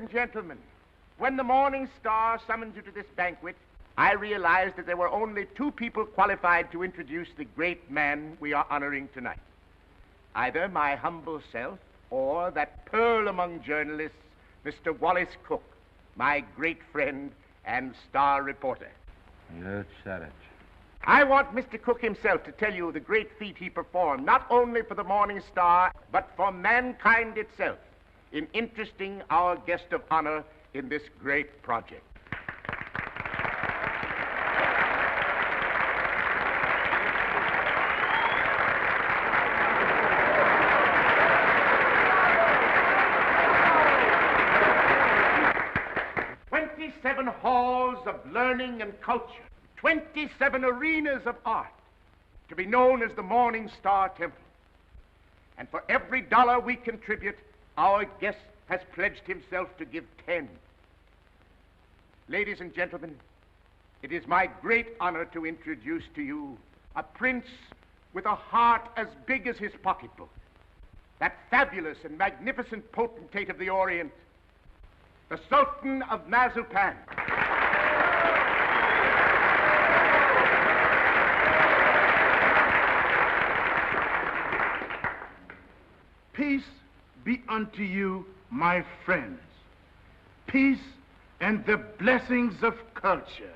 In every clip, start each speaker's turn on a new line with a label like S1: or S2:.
S1: and gentlemen, when the Morning Star summoned you to this banquet, I realized that there were only two people qualified to introduce the great man we are honoring tonight. Either my humble self or that pearl among journalists, Mr. Wallace Cook, my great friend and star reporter.
S2: You said it.
S1: I want Mr. Cook himself to tell you the great feat he performed, not only for the Morning Star, but for mankind itself, in interesting our guest of honor in this great project. "27 halls of learning and culture, 27 arenas of art, to be known as the Morning Star Temple. And for every dollar we contribute, our guest has pledged himself to give 10. Ladies and gentlemen, it is my great honor to introduce to you a prince with a heart as big as his pocketbook, that fabulous and magnificent potentate of the Orient, the Sultan of Mazupan.
S3: Peace be unto you, my friends. Peace and the blessings of culture.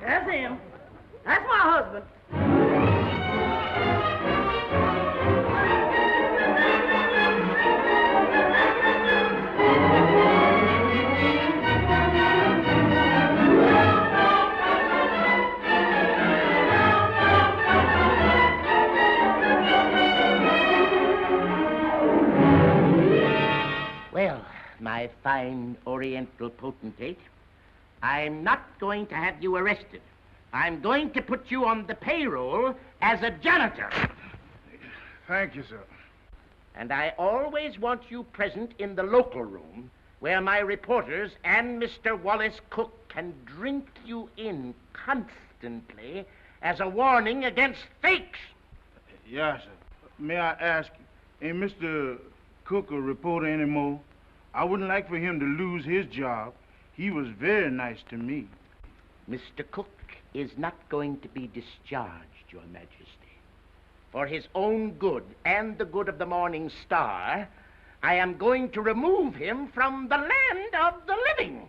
S4: That's him. That's my husband.
S1: Well, my fine Oriental potentate, I'm not going to have you arrested. I'm going to put you on the payroll as a janitor.
S3: Thank you, sir.
S1: And I always want you present in the local room where my reporters and Mr. Wallace Cook can drink you in constantly as a warning against fakes.
S3: Yes, sir. May I ask, ain't Mr. Cook a reporter anymore? I wouldn't like for him to lose his job. He was very nice to me.
S1: Mr. Cook is not going to be discharged, Your Majesty. For his own good and the good of the Morning Star, I am going to remove him from the land of the living.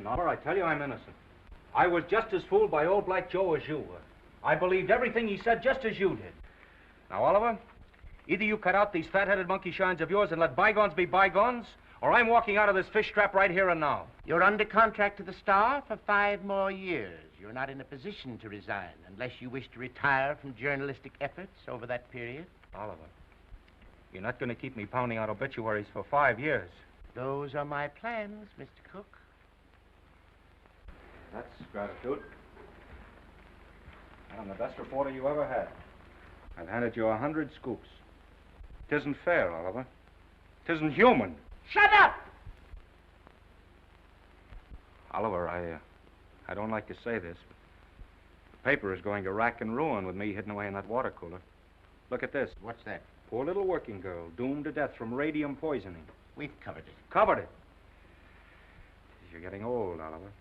S2: Oliver, I tell you I'm innocent. I was just as fooled by old Black Joe as you were. I believed everything he said just as you did. Now, Oliver, either you cut out these fat-headed monkey shines of yours and let bygones be bygones, or I'm walking out of this fish trap right here and now.
S1: You're under contract to the Star for 5 more years. You're not in a position to resign unless you wish to retire from journalistic efforts over that period.
S2: Oliver, you're not going to keep me pounding out obituaries for 5 years.
S1: Those are my plans, Mr. Cook.
S2: That's gratitude. I'm the best reporter you ever had. I've handed you 100 scoops. Tisn't fair, Oliver. Tisn't human.
S1: Shut up!
S2: Oliver, I don't like to say this, but the paper is going to rack and ruin with me hidden away in that water cooler. Look at this.
S1: What's that?
S2: Poor little working girl, doomed to death from radium poisoning.
S1: We've covered it.
S2: Covered it. You're getting old, Oliver.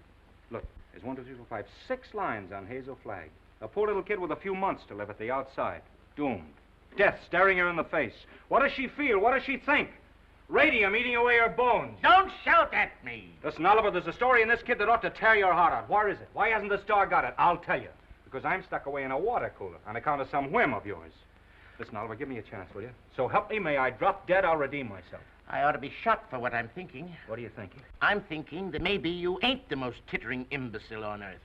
S2: Look, there's 1, 2, 3, 4, 5, 6 lines on Hazel Flagg. A poor little kid with a few months to live at the outside. Doomed. Death staring her in the face. What does she feel? What does she think? Radium eating away her bones.
S1: Don't shout at me.
S2: Listen, Oliver, there's a story in this kid that ought to tear your heart out. Where is it? Why hasn't the star got it? I'll tell you. Because I'm stuck away in a water cooler on account of some whim of yours. Listen, Oliver, give me a chance, will you? So help me, may I drop dead, I'll redeem myself.
S1: I ought to be shot for what I'm thinking.
S2: What are you thinking?
S1: I'm thinking that maybe you ain't the most tittering imbecile on earth.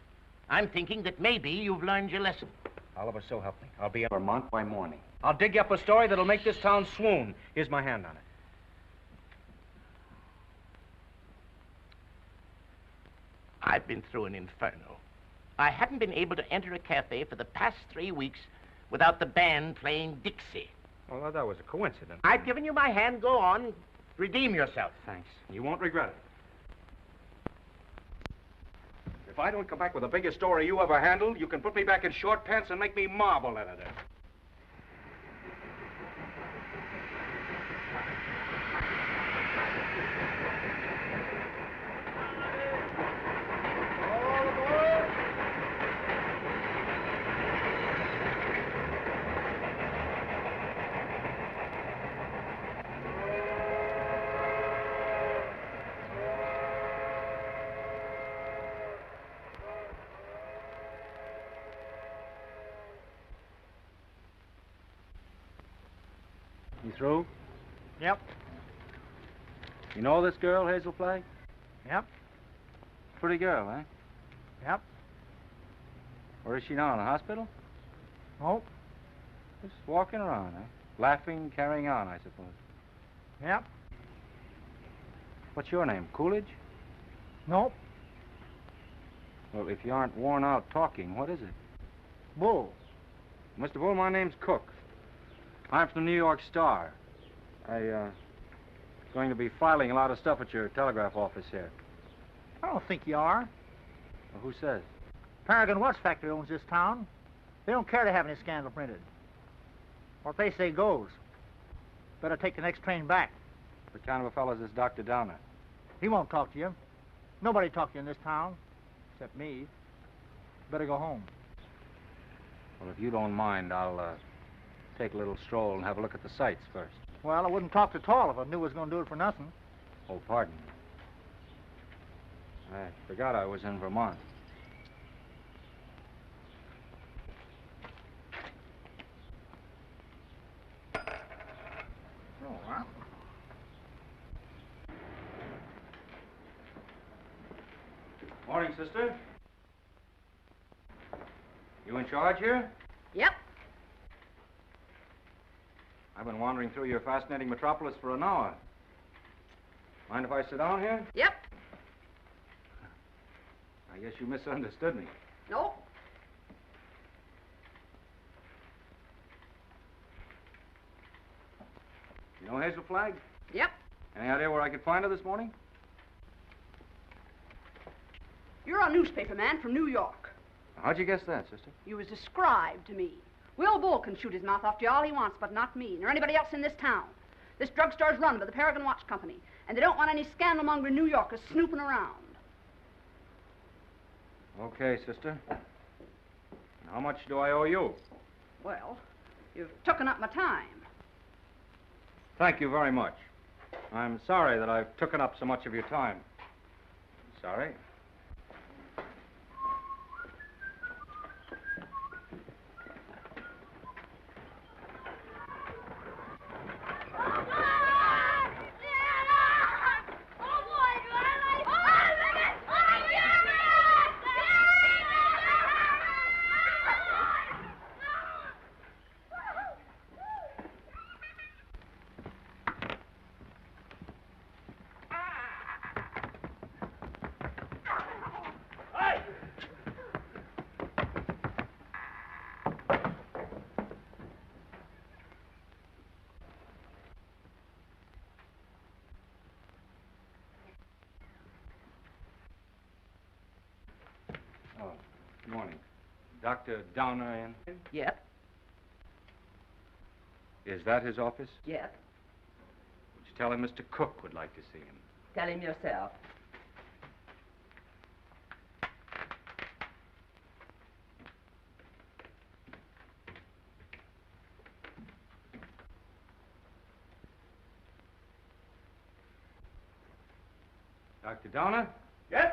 S1: I'm thinking that maybe you've learned your lesson.
S2: Oliver, so help me. I'll be at Vermont by morning. I'll dig you up a story that'll make this town swoon. Here's my hand on it.
S1: I've been through an inferno. I hadn't been able to enter a cafe for the past 3 weeks without the band playing Dixie.
S2: Well, that was a coincidence.
S1: I've given you my hand. Go on. Redeem yourself.
S2: Thanks. You won't regret it. If I don't come back with the biggest story you ever handled, you can put me back in short pants and make me marble editor. You through?
S5: Yep.
S2: You know this girl, Hazel Flagg?
S5: Yep.
S2: Pretty girl, eh?
S5: Yep.
S2: Where is she now, in the hospital?
S5: Nope.
S2: Just walking around, eh? Laughing, carrying on, I suppose.
S5: Yep.
S2: What's your name, Coolidge?
S5: Nope.
S2: Well, if you aren't worn out talking, what is it?
S5: Bull.
S2: Mr. Bull, my name's Cook. I'm from the New York Star. Going to be filing a lot of stuff at your telegraph office here.
S5: I don't think you are.
S2: Well, who says?
S5: Paragon Watch Factory owns this town. They don't care to have any scandal printed. What they say goes. Better take the next train back.
S2: What kind of a fellow is this Dr. Downer?
S5: He won't talk to you. Nobody talk to you in this town, except me. Better go home.
S2: Well, if you don't mind, I'll take a little stroll and have a look at the sights first.
S5: Well, I wouldn't talk at all if I knew I was going to do it for nothing.
S2: Oh, pardon me. I forgot I was in Vermont.
S5: Oh, well.
S2: Morning, sister. You in charge here?
S4: Yep.
S2: I've been wandering through your fascinating metropolis for an hour. Mind if I sit down here?
S4: Yep.
S2: I guess you misunderstood me.
S4: Nope.
S2: You know Hazel Flagg?
S4: Yep.
S2: Any idea where I could find her this morning?
S4: You're a newspaper man from New York.
S2: How'd you guess that, sister?
S4: You was described to me. Will Bull can shoot his mouth off to you all he wants, but not me, nor anybody else in this town. This drugstore's run by the Paragon Watch Company, and they don't want any scandal-mongering New Yorkers snooping around.
S2: Okay, sister. How much do I owe you?
S4: Well, you've taken up my time.
S2: Thank you very much. I'm sorry that I've taken up so much of your time. Sorry. Oh, good morning. Dr. Downer in?
S4: Yep.
S2: Is that his office?
S4: Yep.
S2: Would you tell him Mr. Cook would like to see him?
S4: Tell him yourself.
S2: Dr. Donner?
S1: Yes?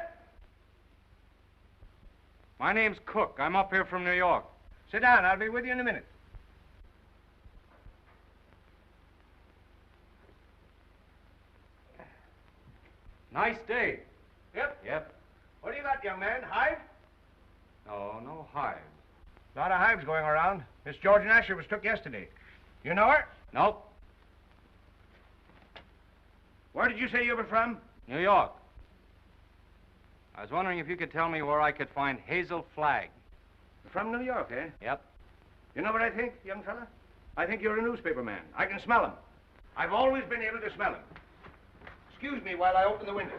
S2: My name's Cook. I'm up here from New York.
S1: Sit down. I'll be with you in a minute.
S2: Nice day.
S1: Yep.
S2: Yep.
S1: What do you got, young man? Hive?
S2: No hives.
S1: A lot of hives going around. Miss George Nasher was took yesterday. You know her?
S2: Nope.
S1: Where did you say you were from?
S2: New York. I was wondering if you could tell me where I could find Hazel Flagg.
S1: From New York, eh?
S2: Yep.
S1: You know what I think, young fella? I think you're a newspaper man. I can smell him. I've always been able to smell him. Excuse me while I open the window.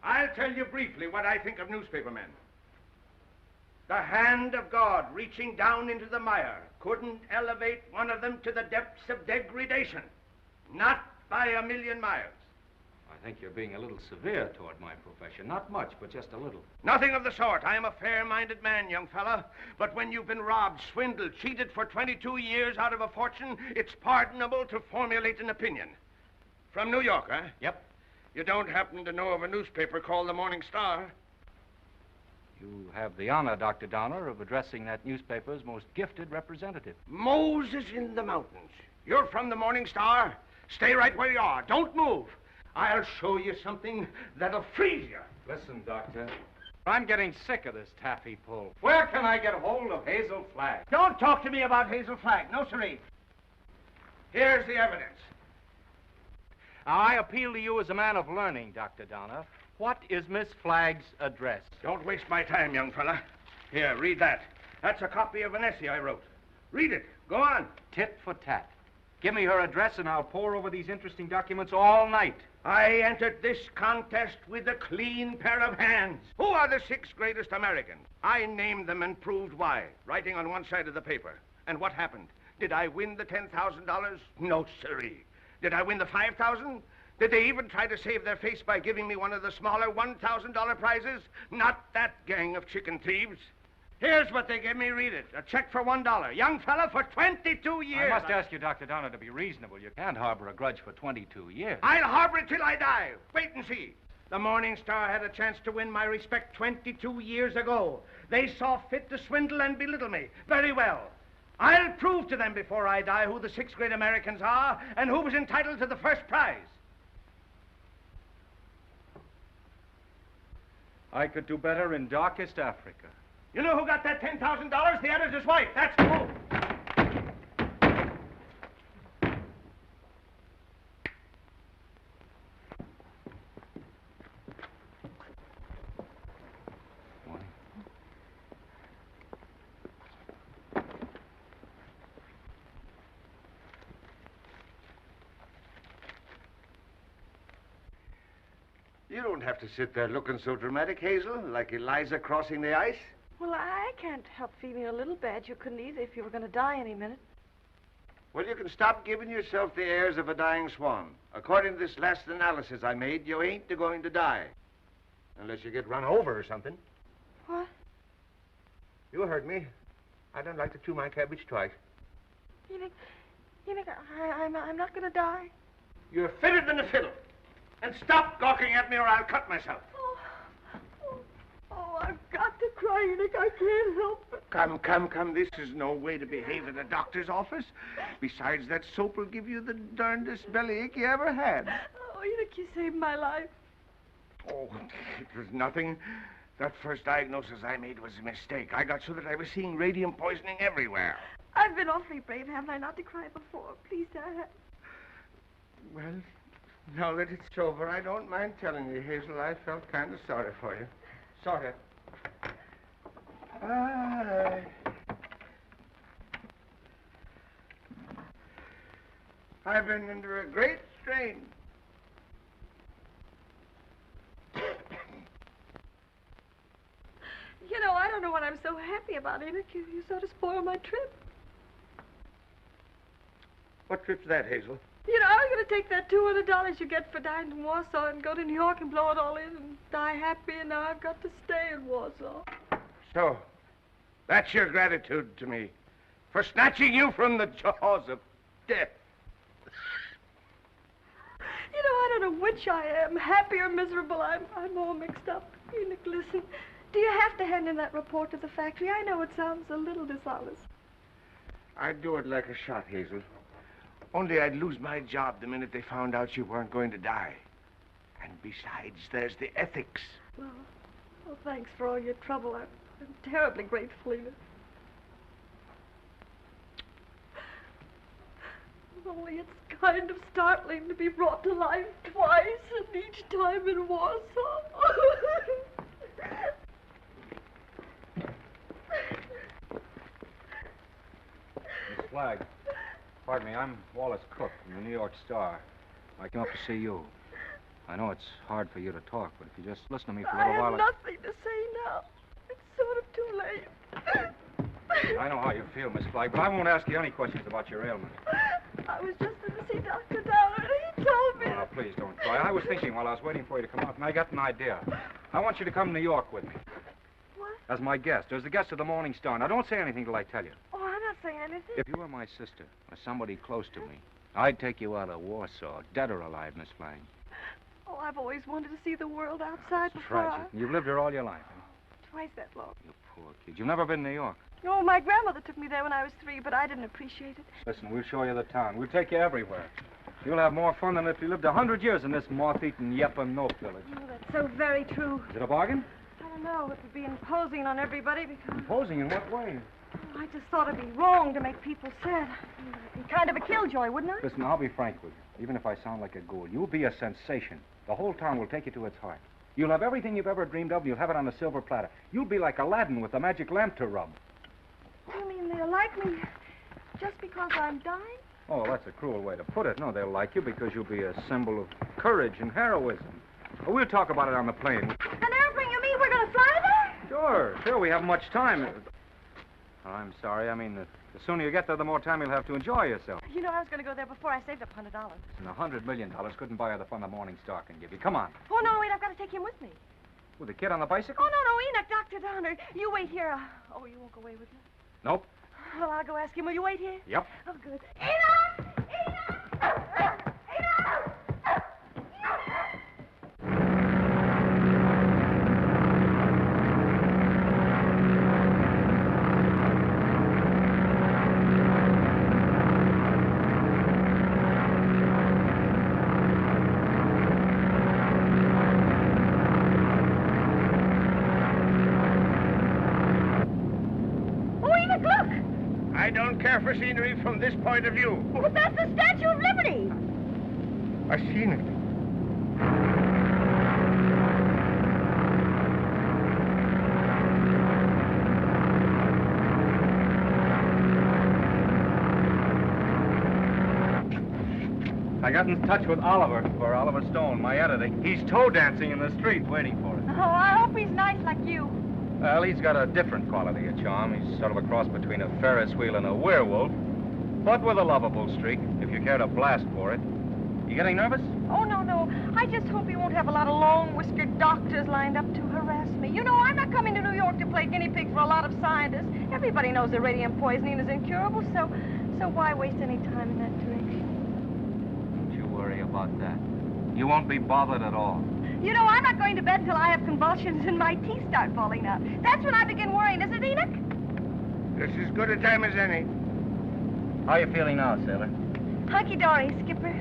S1: I'll tell you briefly what I think of newspaper men. The hand of God reaching down into the mire couldn't elevate one of them to the depths of degradation. Not by a million miles.
S2: I think you're being a little severe toward my profession. Not much, but just a little.
S1: Nothing of the sort. I am a fair-minded man, young fella. But when you've been robbed, swindled, cheated for 22 years out of a fortune, it's pardonable to formulate an opinion. From New York, eh?
S2: Yep.
S1: You don't happen to know of a newspaper called the Morning Star?
S2: You have the honor, Dr. Donner, of addressing that newspaper's most gifted representative.
S1: Moses in the mountains. You're from the Morning Star? Stay right where you are. Don't move. I'll show you something that'll freeze you.
S2: Listen, Doctor. I'm getting sick of this taffy pull. Where can I get hold of Hazel Flagg?
S1: Don't talk to me about Hazel Flagg. No, sirree. Here's the evidence.
S2: Now, I appeal to you as a man of learning, Dr. Donner. What is Miss Flagg's address?
S1: Don't waste my time, young fella. Here, read that. That's a copy of an essay I wrote. Read it. Go on.
S2: Tit for tat. Give me her address and I'll pore over these interesting documents all night.
S1: I entered this contest with a clean pair of hands. Who are the 6 greatest Americans? I named them and proved why, writing on one side of the paper. And what happened? Did I win the $10,000? No, sirree. Did I win the $5,000? Did they even try to save their face by giving me one of the smaller $1,000 prizes? Not that gang of chicken thieves. Here's what they gave me. Read it. A check for $1. Young fella, for 22 years.
S2: I must ask you, Dr. Donner, to be reasonable. You can't harbor a grudge for 22 years.
S1: I'll harbor it till I die. Wait and see. The Morning Star had a chance to win my respect 22 years ago. They saw fit to swindle and belittle me. Very well. I'll prove to them before I die who the 6 great Americans are and who was entitled to the first prize.
S2: I could do better in darkest Africa.
S1: You know who got that $10,000? The editor's wife. That's the move.
S6: You don't have to sit there looking so dramatic, Hazel, like Eliza crossing the ice.
S7: Well, I can't help feeling a little bad. You couldn't either if you were going to die any minute.
S6: Well, you can stop giving yourself the airs of a dying swan. According to this last analysis I made, you ain't going to die. Unless you get run over or something.
S7: What?
S6: You heard me. I don't like to chew my cabbage twice.
S7: You think I'm not going to die?
S1: You're fitter than a fiddle. And stop gawking at me or I'll cut myself.
S7: Oh, I've got to cry, Enoch. I can't help it.
S1: Come. This is no way to behave at a doctor's office. Besides, that soap will give you the darndest bellyache you ever had.
S7: Oh, Enoch, you saved my life.
S1: Oh, it was nothing. That first diagnosis I made was a mistake. I got so that I was seeing radium poisoning everywhere.
S7: I've been awfully brave, haven't I, not to cry before? Please, Dad.
S1: Well, now that it's over, I don't mind telling you, Hazel, I felt kind of sorry for you. Sort of. I've been under a great strain.
S7: You know, I don't know what I'm so happy about, Enoch. You sort of spoiled my trip.
S1: What trip's that, Hazel?
S7: You know, I was going to take that $200 you get for dying in Warsaw and go to New York and blow it all in and die happy, and now I've got to stay in Warsaw.
S1: So, that's your gratitude to me for snatching you from the jaws of death.
S7: don't know which I am, happy or miserable. I'm all mixed up. Enoch, listen. Do you have to hand in that report to the factory? I know it sounds a little dishonest.
S6: I'd do it like a shot, Hazel. Only I'd lose my job the minute they found out you weren't going to die. And besides, there's the ethics.
S7: Well, thanks for all your trouble. I'm terribly grateful, Enoch. Only it's kind of startling to be brought to life twice, and each time in Warsaw.
S2: Miss Flagg, pardon me, I'm Wallace Cook from the New York Star. I came up to see you. I know it's hard for you to talk, but if you just listen to me for a little while...
S7: I have nothing to say now. It's sort of too late.
S2: I know how you feel, Miss Flagg, but I won't ask you any questions about your ailment.
S7: I was just in to see Dr. Downer, and he told me...
S2: Oh, now, please don't cry. I was thinking while I was waiting for you to come out, and I got an idea. I want you to come to New York with me.
S7: What?
S2: As my guest, as the guest of the Morning Star. Now, don't say anything till I tell you.
S7: Oh, I'm not saying anything.
S2: If you were my sister, or somebody close to me, I'd take you out of Warsaw, dead or alive, Miss Flagg.
S7: Oh, I've always wanted to see the world outside
S2: It's
S7: before
S2: tragic. You've lived here all your life, huh?
S7: Twice that long.
S2: You poor kid. You've never been to New York.
S7: Oh, my grandmother took me there when I was 3, but I didn't appreciate it.
S2: Listen, we'll show you the town. We'll take you everywhere. You'll have more fun than if you lived 100 years in this moth-eaten Yep-and-Nope village.
S7: Oh, that's so very true.
S2: Is it a bargain?
S7: I don't know. It would be imposing on everybody because...
S2: Imposing in what way?
S7: I just thought it'd be wrong to make people sad. I'd be kind of a killjoy, wouldn't I?
S2: Listen, I'll be frank with you. Even if I sound like a ghoul, you'll be a sensation. The whole town will take you to its heart. You'll have everything you've ever dreamed of, and you'll have it on a silver platter. You'll be like Aladdin with the magic lamp to rub.
S7: You mean they'll like me just because I'm dying?
S2: Oh, that's a cruel way to put it. No, they'll like you because you'll be a symbol of courage and heroism. Well, we'll talk about it on the plane.
S7: An airplane, you mean we're going to fly there?
S2: Sure, we have much time. Oh, I'm sorry. I mean, the sooner you get there, the more time you'll have to enjoy yourself.
S7: You know, I was going to go there before I saved up $100.
S2: And $100 million couldn't buy her the fun the Morning Star can give you. Come on.
S7: Oh, no, wait, I've got to take him with me.
S2: With the kid on the bicycle?
S7: Oh, no, Enoch, Dr. Downer. You wait here. Oh, you won't go away with me?
S2: Nope.
S7: Well, I'll go ask him. Will you wait here?
S2: Yep.
S7: Oh, good. Enoch! Enoch! Enoch!
S6: I don't care for scenery from this point of view.
S7: But that's the Statue of Liberty.
S6: I've seen it.
S2: I got in touch with Oliver Stone, my editor. He's toe dancing in the street waiting for us.
S7: Oh, I hope he's nice like you.
S2: Well, he's got a different quality of charm. He's sort of a cross between a Ferris wheel and a werewolf, but with a lovable streak, if you care to blast for it. You getting nervous?
S7: Oh, no. I just hope he won't have a lot of long-whiskered doctors lined up to harass me. You know, I'm not coming to New York to play guinea pig for a lot of scientists. Everybody knows that radium poisoning is incurable, so why waste any time in that direction?
S2: Don't you worry about that. You won't be bothered at all.
S7: You know, I'm not going to bed till I have convulsions and my teeth start falling out. That's when I begin worrying, isn't it, Enoch?
S6: This is as good a time as any.
S2: How are you feeling now, sailor?
S7: Hunky-dory, Skipper.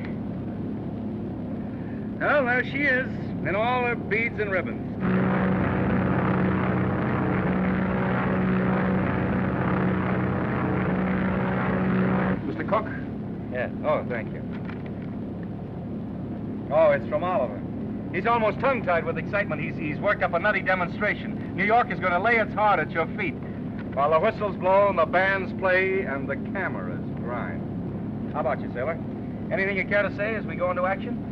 S2: Well, there she is, in all her beads and ribbons. Mr. Cook? Yeah. Oh, thank you. Oh, it's from Oliver. He's almost tongue-tied with excitement. He's worked up a nutty demonstration. New York is going to lay its heart at your feet while the whistles blow and the bands play and the cameras grind. How about you, sailor? Anything you care to say as we go into action?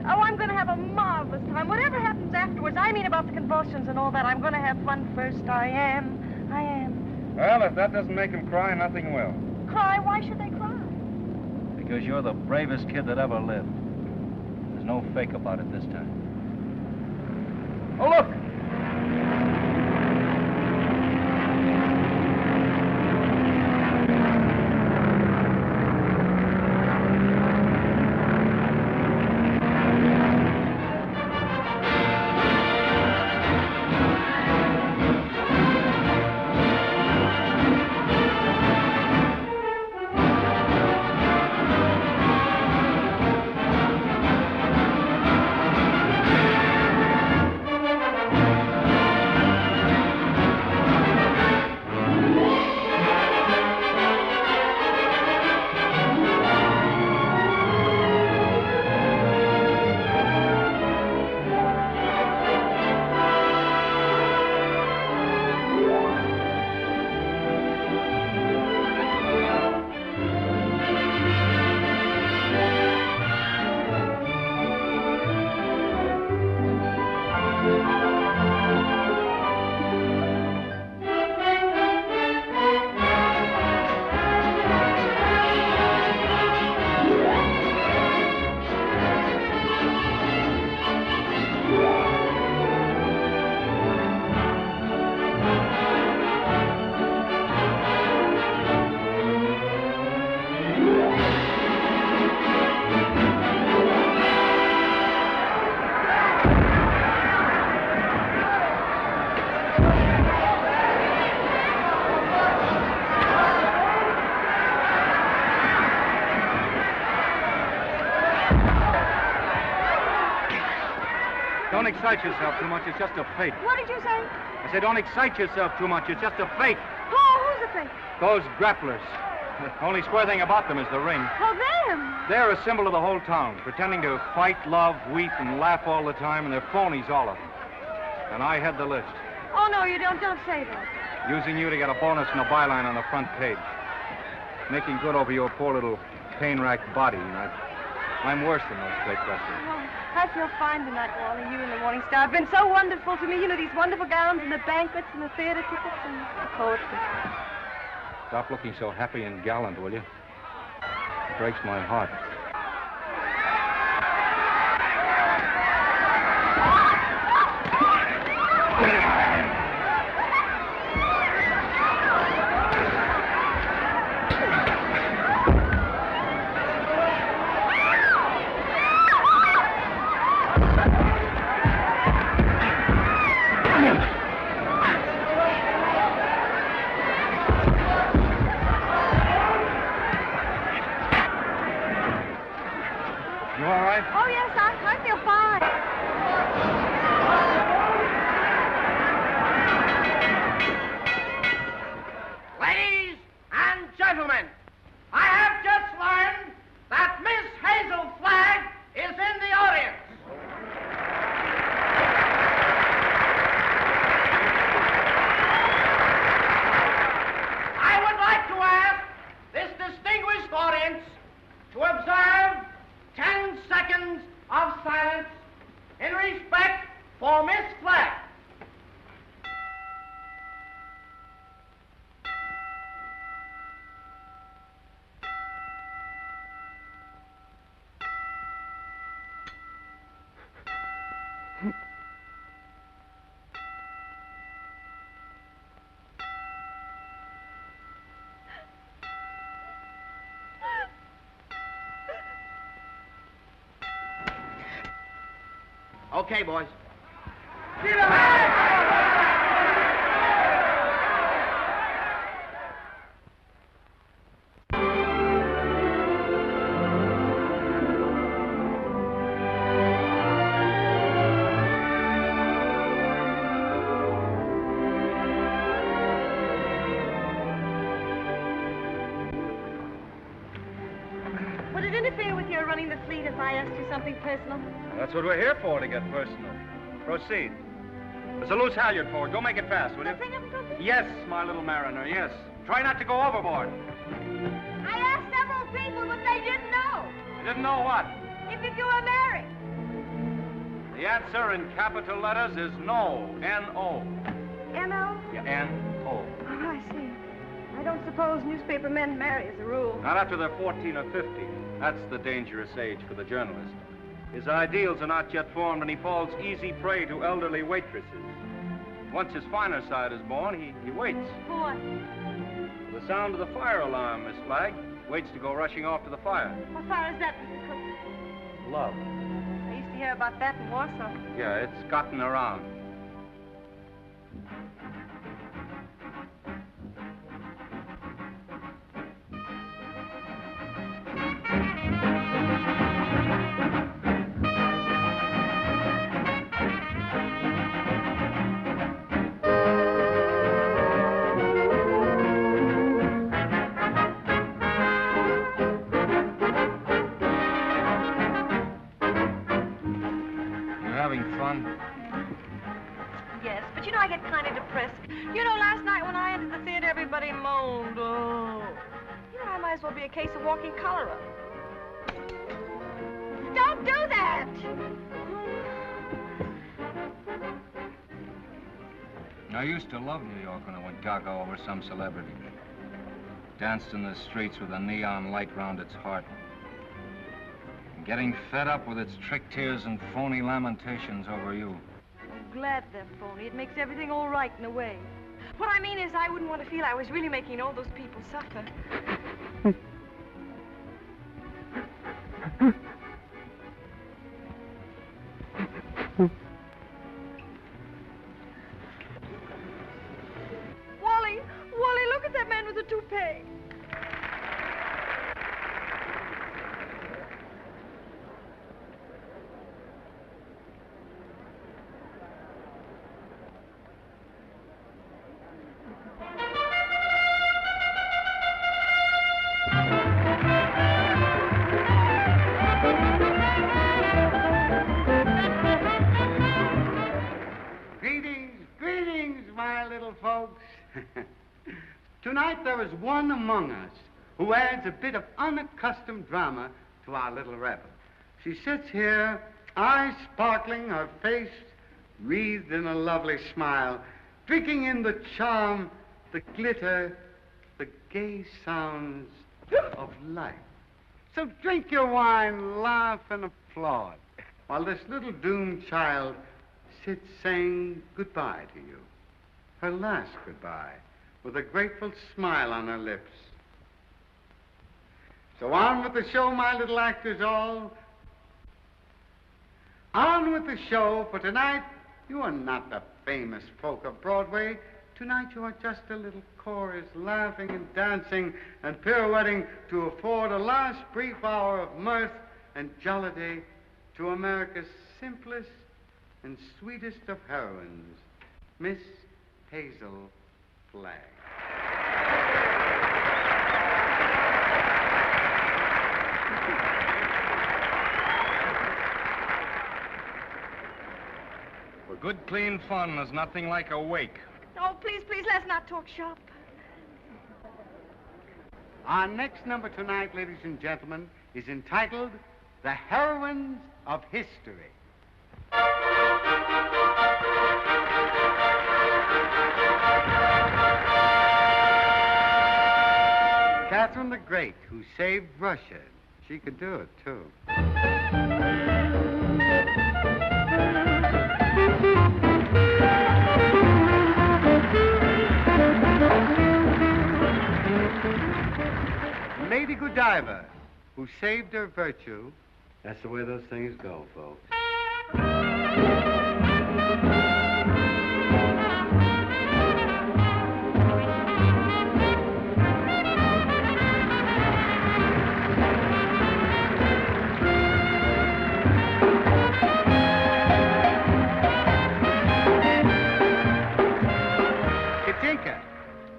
S7: Oh, I'm going to have a marvelous time. Whatever happens afterwards, I mean about the convulsions and all that, I'm going to have fun first. I am.
S2: Well, if that doesn't make him cry, nothing will.
S7: Cry? Why should they cry?
S2: Because you're the bravest kid that ever lived. There's no fake about it this time. Oh, look! excite yourself too much. It's just a fake.
S7: What did you say?
S2: I said, don't excite yourself too much. It's just a fake.
S7: Who's the fake?
S2: Those grapplers. The only square thing about them is the ring.
S7: Oh, them.
S2: They're a symbol of the whole town, pretending to fight, love, weep, and laugh all the time, and they're phonies, all of them. And I head the list.
S7: Oh, no, you don't. Don't say that.
S2: Using you to get a bonus and a byline on the front page. Making good over your poor little pain-racked body. And I'm worse than those fake wrestlers.
S7: Oh, I feel fine tonight, Wally. You and the Morning Star have been so wonderful to me. You know, these wonderful gowns and the banquets and the theater tickets and the poetry.
S2: Stop looking so happy and gallant, will you? It breaks my heart.
S7: Oh, yes, I feel fine.
S1: Ladies and gentlemen, I have just learned that Miss Hazel Flagg is in the audience. I would like to ask this distinguished audience to observe 10 seconds of silence in respect for Miss Flagg. Okay, boys.
S7: Would it interfere with your running the fleet if I asked you something personal?
S2: That's what we're here for, to get personal. Proceed. There's a loose halyard forward. Go make it fast, will you?
S7: Nothing of it?
S2: Yes, my little mariner, yes. Try not to go overboard.
S7: I asked several people, but they didn't know.
S2: You didn't know what?
S7: If you were married.
S2: The answer in capital letters is no. N-O.
S7: N-O?
S2: Yeah, N-O.
S7: Oh, I see. I don't suppose newspaper men marry as a rule.
S2: Not after they're 14 or 15. That's the dangerous age for the journalist. His ideals are not yet formed, and he falls easy prey to elderly waitresses. Once his finer side is born, he waits.
S7: For what?
S2: For the sound of the fire alarm, Miss Flagg. Waits to go rushing off to the fire.
S7: What fire is that, Mr. Cook?
S2: Love.
S7: I used to hear about that in Warsaw.
S2: Yeah, it's gotten around.
S7: Yes, but you know, I get kind of depressed. You know, last night when I entered the theater, everybody moaned. Oh. You know, I might as well be a case of walking cholera. Don't do that!
S2: I used to love New York when I went gaga over some celebrity. Danced in the streets with a neon light round its heart. Getting fed up with its trick tears and phony lamentations over you.
S7: I'm glad they're phony. It makes everything all right in a way. What I mean is I wouldn't want to feel I was really making all those people suffer. Wally, look at that man with the toupee.
S8: Tonight there is one among us who adds a bit of unaccustomed drama to our little revel. She sits here, eyes sparkling, her face wreathed in a lovely smile, drinking in the charm, the glitter, the gay sounds of life. So drink your wine, laugh, and applaud, while this little doomed child sits saying goodbye to you. Her last goodbye, with a grateful smile on her lips. So on with the show, my little actors all. On with the show, for tonight you are not the famous folk of Broadway. Tonight you are just a little chorus, laughing and dancing and pirouetting to afford a last brief hour of mirth and jollity to America's simplest and sweetest of heroines, Miss Hazel Flagg.
S2: For good, clean fun, there's nothing like a wake.
S7: Oh, please, please, let's not talk shop.
S8: Our next number tonight, ladies and gentlemen, is entitled The Heroines of History. Catherine the Great, who saved Russia. She could do it, too. Lady Godiva, who saved her virtue. That's the way those things go, folks. Katinka,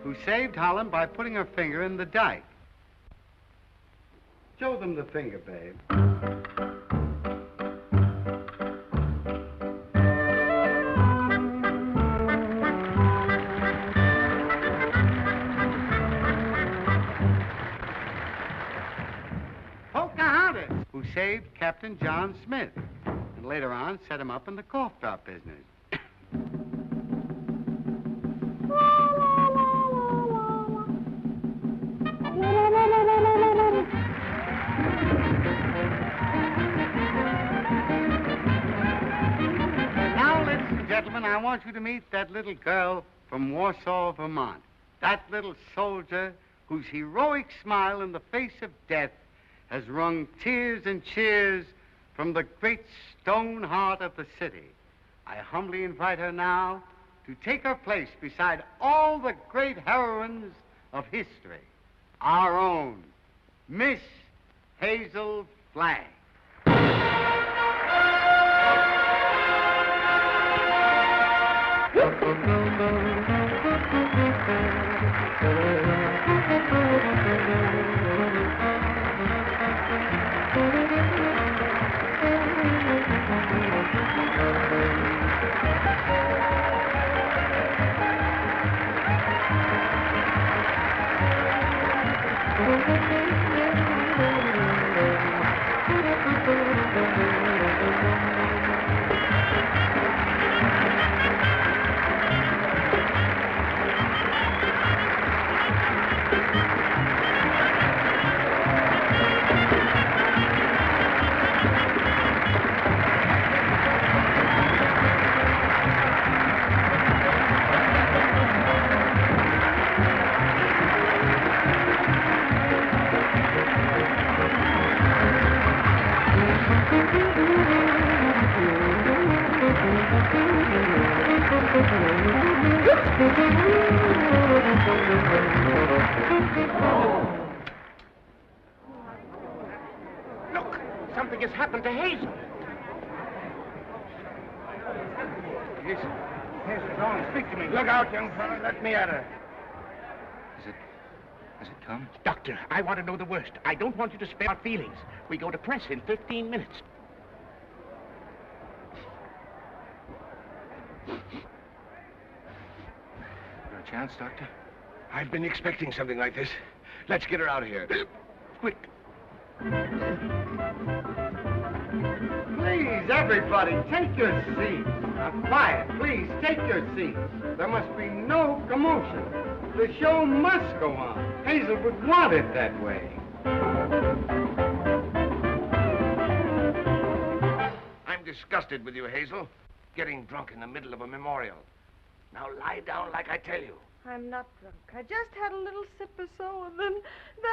S8: who saved Holland by putting her finger in the dike. Show them the finger, babe. Pocahontas, who saved Captain John Smith, and later on set him up in the cough drop business. Gentlemen, I want you to meet that little girl from Warsaw, Vermont. That little soldier whose heroic smile in the face of death has wrung tears and cheers from the great stone heart of the city. I humbly invite her now to take her place beside all the great heroines of history. Our own Miss Hazel Flagg.
S1: Look, something has happened to Hazel.
S3: Hazel, don't speak to me.
S1: Look out, young fella. Let me at her.
S2: Has it come?
S1: Doctor, I want to know the worst. I don't want you to spare our feelings. We go to press in 15 minutes.
S3: chance, Doctor?
S6: I've been expecting something like this. Let's get her out of here. Quick.
S8: Please, everybody, take your seats. Now, quiet, please, take your seats. There must be no commotion. The show must go on. Hazel would want it that way.
S6: I'm disgusted with you, Hazel. Getting drunk in the middle of a memorial. Now lie down like I tell you.
S7: I'm not drunk. I just had a little sip or so, and then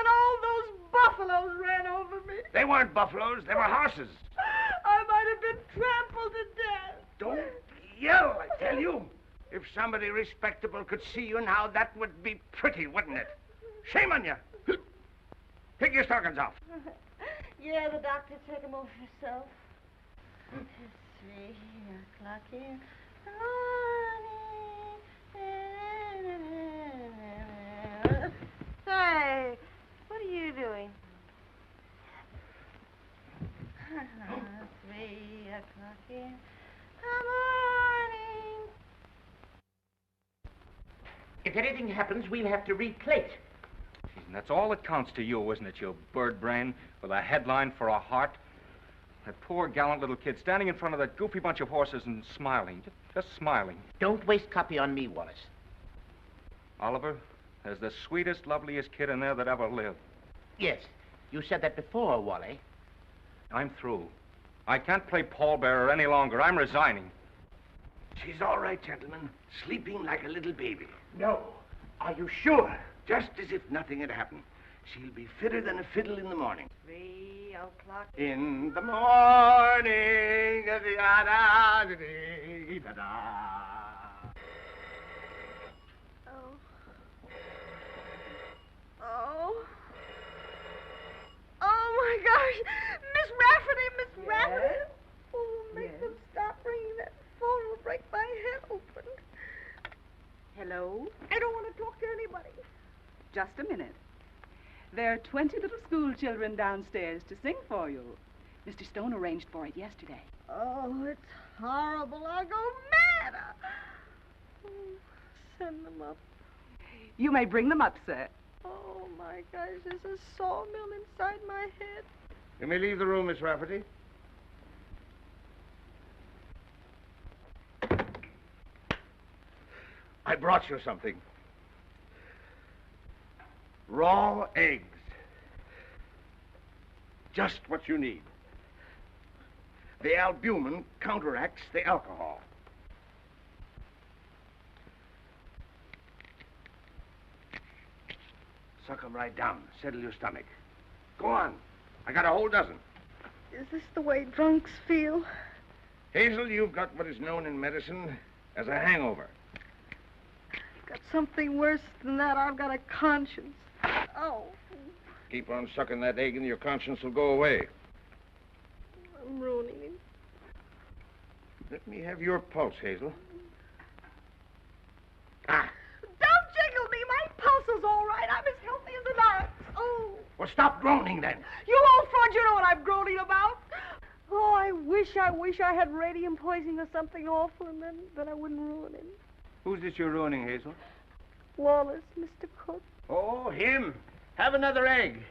S7: all those buffaloes ran over me.
S6: They weren't buffaloes, they were horses.
S7: I might have been trampled to death.
S6: Don't yell, I tell you. If somebody respectable could see you now, that would be pretty, wouldn't it? Shame on you. Take your stockings off.
S7: Yeah, the doctor took them off herself. It's 3 o'clock in the morning. Hey, what are you doing? 3 o'clock in the morning.
S1: If anything happens, we'll have to replate.
S2: And that's all that counts to you, isn't it, you bird brain with a headline for a heart? That poor, gallant little kid standing in front of that goofy bunch of horses and smiling, just smiling.
S1: Don't waste copy on me, Wallace.
S2: Oliver, there's the sweetest, loveliest kid in there that ever lived.
S1: Yes, you said that before, Wally.
S2: I'm through. I can't play pallbearer any longer. I'm resigning.
S6: She's all right, gentlemen. Sleeping like a little baby.
S1: No. Are you sure?
S6: Just as if nothing had happened. She'll be fitter than a fiddle in the morning.
S7: 3 o'clock.
S6: In the morning.
S7: Oh, my gosh. Miss Rafferty. Oh, make them stop ringing that phone. It'll break my head open.
S9: Hello?
S7: I don't want to talk to anybody.
S9: Just a minute. There are 20 little school children downstairs to sing for you. Mr. Stone arranged for it yesterday.
S7: Oh, it's horrible. I'll go mad. Oh, send them up.
S9: You may bring them up, sir.
S7: Oh, my gosh, there's a sawmill inside my head.
S6: You may leave the room, Miss Rafferty. I brought you something. Raw eggs. Just what you need. The albumin counteracts the alcohol. Suck 'em right down. Settle your stomach. Go on. I got a whole dozen.
S7: Is this the way drunks feel?
S6: Hazel, you've got what is known in medicine as a hangover.
S7: I've got something worse than that. I've got a conscience. Oh,
S6: Keep on sucking that egg and your conscience will go away.
S7: I'm ruining him.
S6: Let me have your pulse, Hazel. Ah.
S7: Don't jiggle me. My pulse is all right. I'm as healthy as an ox. Oh.
S6: Well, stop groaning then.
S7: You old fraud, you know what I'm groaning about. Oh, I wish I had radium poisoning or something awful, and then I wouldn't ruin him.
S6: Who's this you're ruining, Hazel?
S7: Wallace, Mr. Cook.
S6: Oh, him. Have another egg.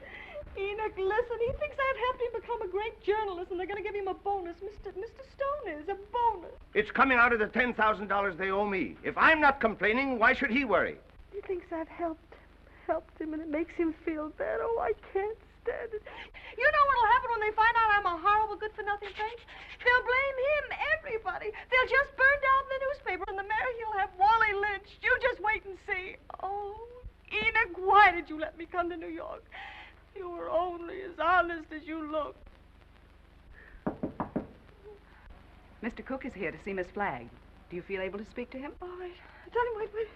S7: Enoch, listen, he thinks I've helped him become a great journalist, and they're going to give him a bonus. Mr. Stone is a bonus.
S6: It's coming out of the $10,000 they owe me. If I'm not complaining, why should he worry?
S7: He thinks I've helped him, and it makes him feel bad. Oh, I can't stand it. You know what'll happen when they find out I'm a horrible, good-for-nothing thing? They'll blame him, everybody. They'll just burn down the newspaper, and the mayor, he'll have Wally lynched. You just wait and see. Oh, Enoch, why did you let me come to New York? You were only as honest as you look.
S9: Mr. Cook is here to see Miss Flagg. Do you feel able to speak to him?
S7: All right. Tell him, wait.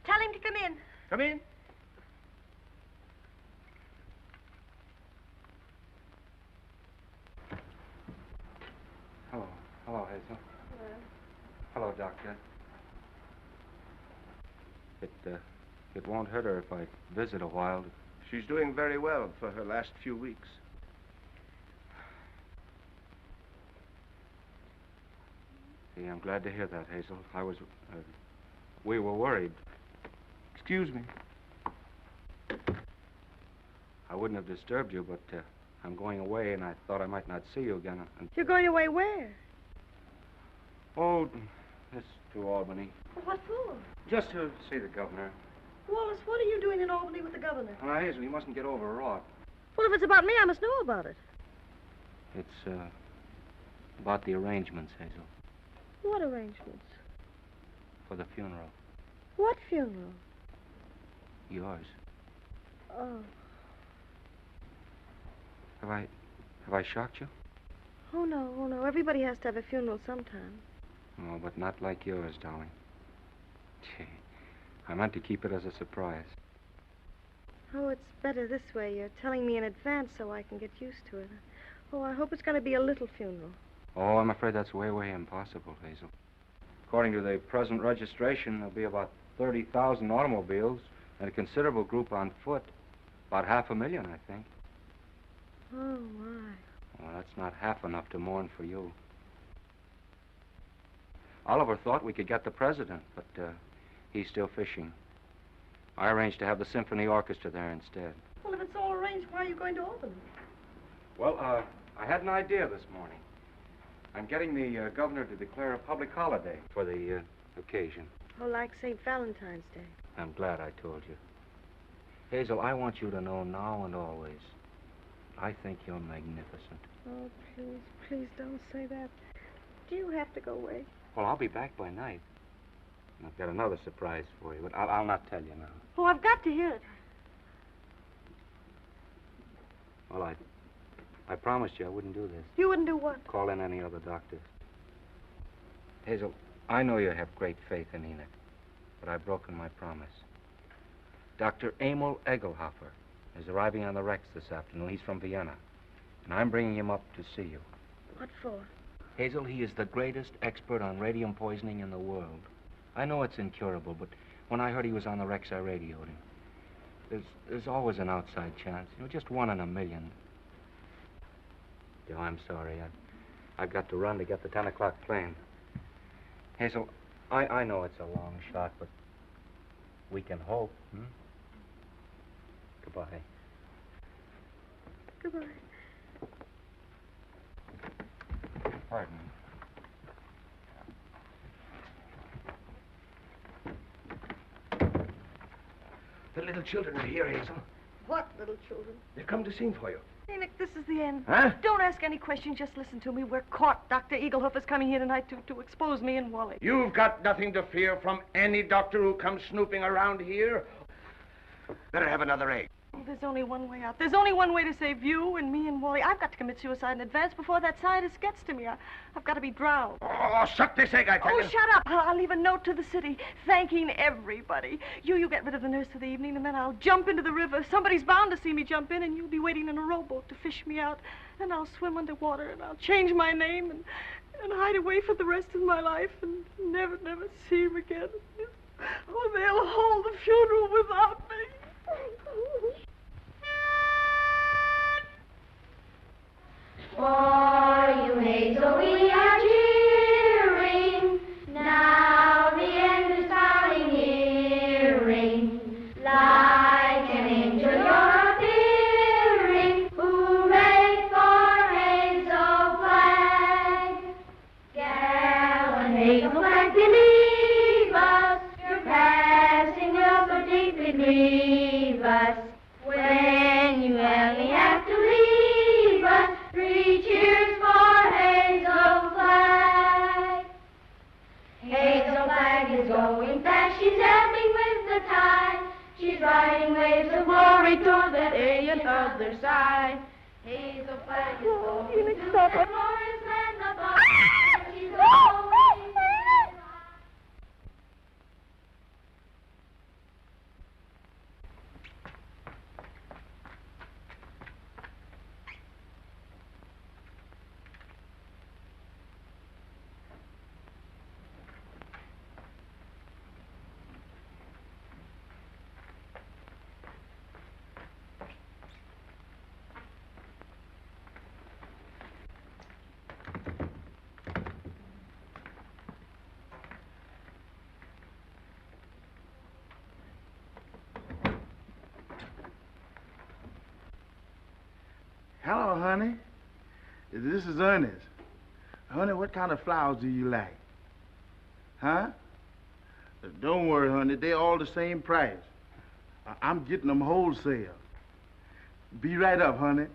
S7: Tell him to come in.
S6: Come in.
S2: Hello, Hazel. Hello, Doctor. It won't hurt her if I visit a while.
S6: She's doing very well for her last few weeks.
S2: See, I'm glad to hear that, Hazel. We were worried.
S1: Excuse me.
S2: I wouldn't have disturbed you, but I'm going away, and I thought I might not see you again.
S7: You're going away where?
S2: Oh, it's to Albany.
S7: What for?
S2: Just to see the governor.
S7: Wallace, what are you doing in Albany with the governor?
S2: Now, Hazel, you mustn't get overwrought.
S7: Well, if it's about me, I must know about it.
S2: It's about the arrangements, Hazel,
S7: What arrangements?
S2: for the funeral.
S7: What funeral?
S2: Yours.
S7: Oh.
S2: Have I shocked you?
S7: Oh, no. Everybody has to have a funeral sometime.
S2: Oh, but not like yours, darling. Gee, I meant to keep it as a surprise.
S7: Oh, it's better this way. You're telling me in advance so I can get used to it. Oh, I hope it's going to be a little funeral.
S2: Oh, I'm afraid that's way, way impossible, Hazel. According to the present registration, there'll be about 30,000 automobiles and a considerable group on foot. About 500,000, I think.
S7: Oh, my.
S2: Well, that's not half enough to mourn for you. Oliver thought we could get the president, but he's still fishing. I arranged to have the symphony orchestra there instead.
S7: Well, if it's all arranged, why are you going to Albany?
S2: Well, I had an idea this morning. I'm getting the governor to declare a public holiday for the occasion.
S7: Oh, like St. Valentine's Day.
S2: I'm glad I told you. Hazel, I want you to know now and always, I think you're magnificent.
S7: Oh, please don't say that. Do you have to go away?
S2: Well, I'll be back by night. I've got another surprise for you, but I'll not tell you now.
S7: Oh, I've got to hear it.
S2: Well, I promised you I wouldn't do this.
S7: You wouldn't do what?
S2: Call in any other doctors. Hazel, I know you have great faith in Enoch, but I've broken my promise. Dr. Emil Egelhofer is arriving on the Rex this afternoon. He's from Vienna, and I'm bringing him up to see you.
S7: What for?
S2: Hazel, he is the greatest expert on radium poisoning in the world. I know it's incurable, but when I heard he was on the Rex, I radioed him. There's always an outside chance, just 1 in a million. Oh, I'm sorry. I've got to run to get the 10 o'clock plane. Hazel, I know it's a long shot, but we can hope, Goodbye.
S7: Goodbye.
S2: Pardon me.
S6: The little children are here, Hazel.
S7: What little children?
S6: They've come to sing for you.
S7: Enoch, this is the end.
S6: Huh?
S7: Don't ask any questions, just listen to me. We're caught. Dr. Egelhofer's coming here tonight to expose me and Wally.
S1: You've got nothing to fear from any doctor who comes snooping around here.
S6: Better have another egg.
S7: Oh, there's only one way out. There's only one way to save you and me and Wally. I've got to commit suicide in advance before that scientist gets to me. I've got to be drowned.
S1: Oh, suck this egg, I tell
S7: Oh,
S1: you.
S7: shut up. I'll leave a note to the city thanking everybody. You get rid of the nurse for the evening, and then I'll jump into the river. Somebody's bound to see me jump in, and you'll be waiting in a rowboat to fish me out. And I'll swim underwater, and I'll change my name and hide away for the rest of my life and never see him again. Oh, they'll hold the funeral without me.
S10: For you, Hazel, we are cheering. Now the end is drawing nearing. Like an angel you're appearing. Hooray for Hazel Flag. Gallant Hazel Flag, believe us. Your passing will so deeply grieve us. When you only have to leave us, 3 cheers for Hazel Flag. Hazel Flag is going fast, she's ebbing with the tide. She's riding waves of glory toward that alien other side. Hazel Flag is going to the glorious land above. She's going.
S3: Hello, honey. This is Ernest. Honey, what kind of flowers do you like? Huh? Don't worry, honey. They're all the same price. I'm getting them wholesale. Be right up, honey.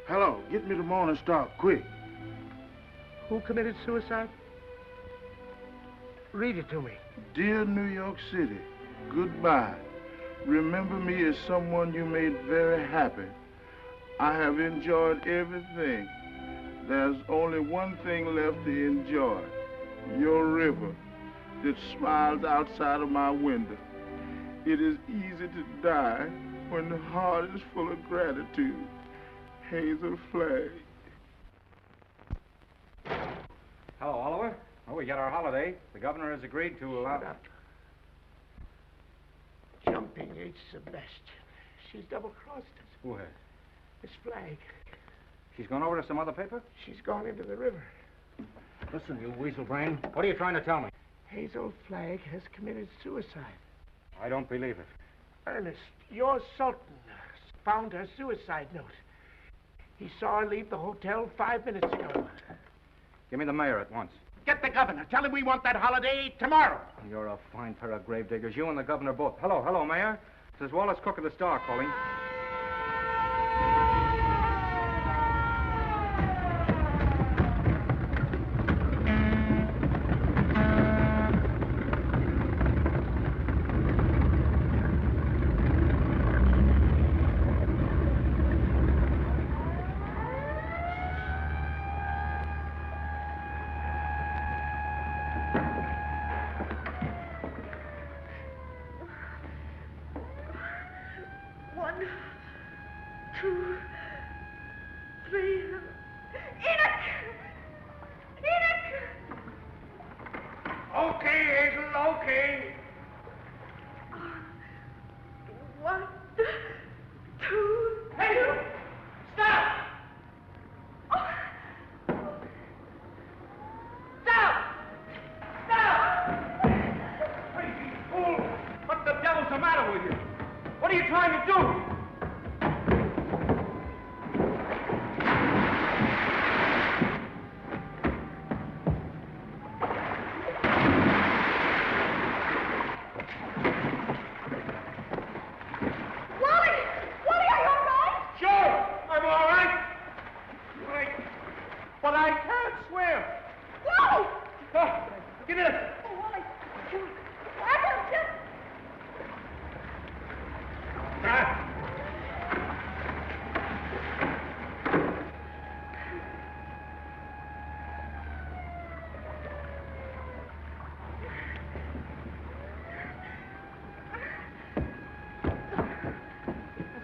S3: Hello, get me the Morning Star, quick.
S1: Who committed suicide? Read it to me.
S3: Dear New York City, goodbye. Remember me as someone you made very happy. I have enjoyed everything. There's only one thing left to enjoy. Your river that smiles outside of my window. It is easy to die when the heart is full of gratitude. Hazel Flag.
S2: Hello, Oliver. Well, we got our holiday. The governor has agreed to allow...
S1: Shut up. Jumping H. Sebastian. She's double-crossed us.
S2: Who has?
S1: Miss Flagg.
S2: She's gone over to some other paper?
S1: She's gone into the river.
S2: Listen, you weasel brain. What are you trying to tell me?
S1: Hazel Flagg has committed suicide.
S2: I don't believe it.
S1: Ernest, your Sultan found her suicide note. He saw her leave the hotel 5 minutes ago.
S2: Give me the mayor at once.
S1: Get the governor. Tell him we want that holiday tomorrow.
S2: You're a fine pair of gravediggers. You and the governor both. Hello, Mayor. This is Wallace Cook of the Star calling.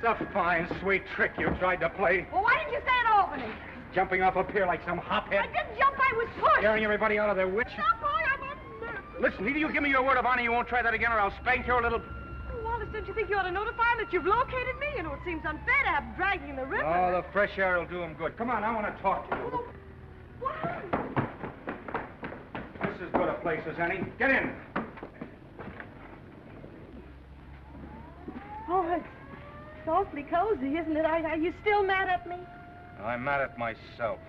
S2: It's a fine, sweet trick you tried to play.
S7: Well, why didn't you say it, Albany?
S2: Jumping off a pier like some hophead.
S7: I didn't jump, I was pushed.
S2: Scaring everybody out of their wits.
S7: Stop, boy, I'm a murderer.
S2: Listen, either you give me your word of honor you won't try that again or I'll spank your little...
S7: Oh, Wallace, don't you think you ought to notify him that you've located me? You know, it seems unfair to have him dragging in the river.
S2: Oh, the fresh air will do him good. Come on, I want to talk to you.
S7: Oh, what happened?
S2: This is as good a place as any. Get in.
S7: Oh, it's awfully cozy, isn't it? Are you still mad at me?
S2: I'm mad at myself,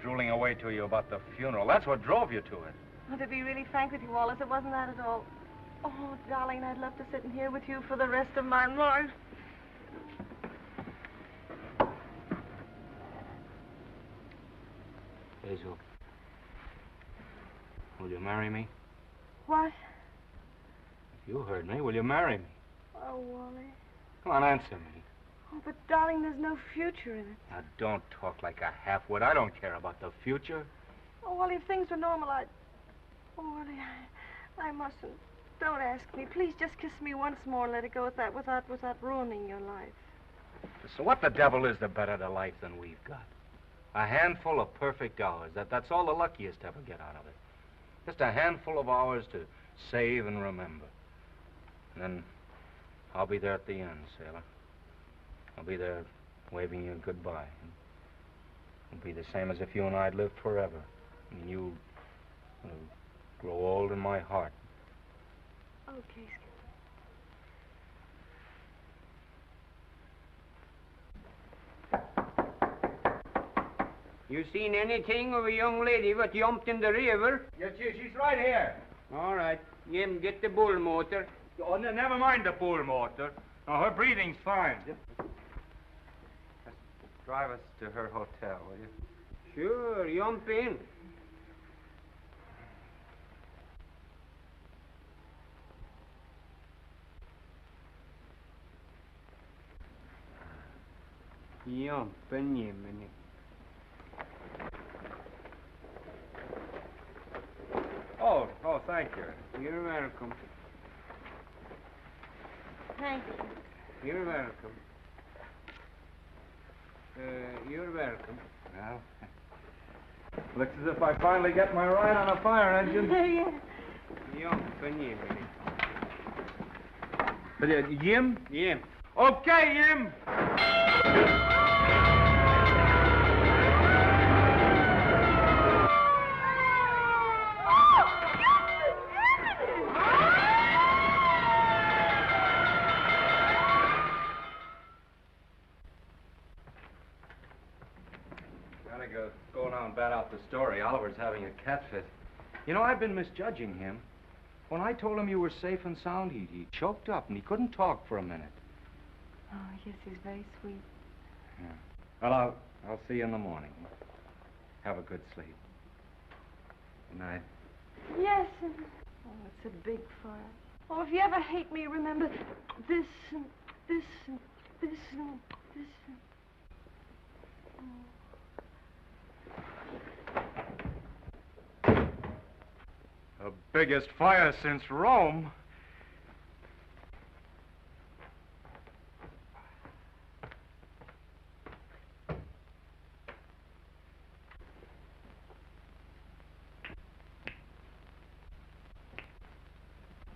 S2: drooling away to you about the funeral. That's what drove you to it.
S7: Oh, to be really frank with you, Wallace, it wasn't that at all. Oh, darling, I'd love to sit in here with you for the rest of my life.
S2: Hazel, will you marry me?
S7: What?
S2: You heard me. Will you marry me?
S7: Oh, Wally.
S2: Come on, answer me.
S7: Oh, but darling, there's no future in it.
S2: Now, don't talk like a half-wit. I don't care about the future.
S7: Oh, Wally, if things were normal, I'd... Oh, Wally, I mustn't. Don't ask me. Please just kiss me once more and let it go at that without ruining your life.
S2: So what the devil is the better to life than we've got? A handful of perfect hours. That's all the luckiest ever get out of it. Just a handful of hours to save and remember. And then I'll be there at the end, sailor. I'll be there waving you goodbye. It'll be the same as if you and I'd lived forever. And you'll grow old in my heart.
S7: Okay,
S11: You seen anything of a young lady what jumped in the river?
S2: Yes, she's right here.
S11: All right. Jim, get the bull motor.
S2: Oh, never mind the bull motor. No, her breathing's fine. Just drive us to her hotel, will you?
S11: Sure, jump in. Jump in, Jiminy.
S2: Oh, thank you.
S11: You're welcome.
S7: Thank you.
S11: You're welcome. You're welcome.
S2: Well, looks as if I finally get my ride on a fire engine.
S7: Yeah.
S11: Jump in, Jiminy.
S2: Jim?
S11: Jim.
S2: Okay, Jim. Go now and bat out the story. Oliver's having a cat fit. You know, I've been misjudging him. When I told him you were safe and sound, he choked up and he couldn't talk for a minute.
S7: Oh, yes, he's very sweet.
S2: Yeah. Well, I'll see you in the morning. Have a good sleep. Good night.
S7: Yes. Oh, it's a big fire. Oh, if you ever hate me, remember this and this and this and this and...
S2: The biggest fire since Rome.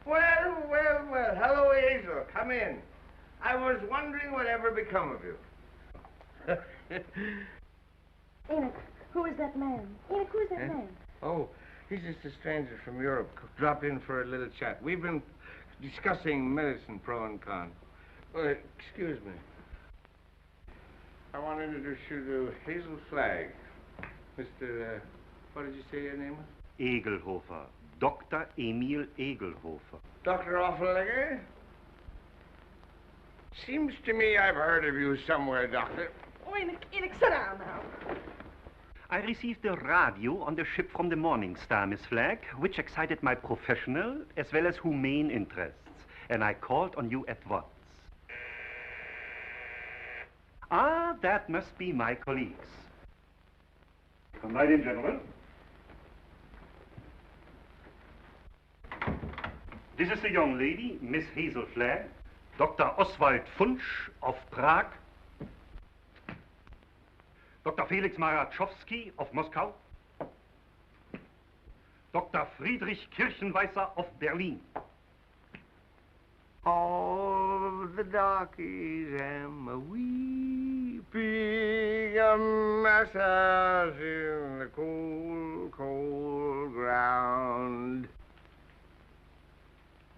S6: Well. Hello, Hazel. Come in. I was wondering whatever become of you.
S7: Enoch, who is that man? Enoch, who is that man?
S6: Oh, he's just a stranger from Europe. Dropped in for a little chat. We've been discussing medicine, pro and con. Excuse me. I want to introduce you to Hazel Flagg. Mr. What did you say your name was?
S12: Egelhofer. Dr. Emil Egelhofer.
S6: Dr. Offelegger? Seems to me I've heard of you somewhere, Doctor.
S7: Oh, Enoch, sit down now.
S12: I received a radio on the ship from the Morning Star, Miss Flagg, which excited my professional as well as humane interests, and I called on you at once. Ah, that must be my colleagues. Come right in, gentlemen. This is the young lady, Miss Hazel Flagg, Dr. Oswald Funsch of Prague, Dr. Felix Marachowski of Moscow, Dr. Friedrich Kirchenweißer of Berlin.
S6: All the darkies am a weeping, a massage in the cold, cold ground.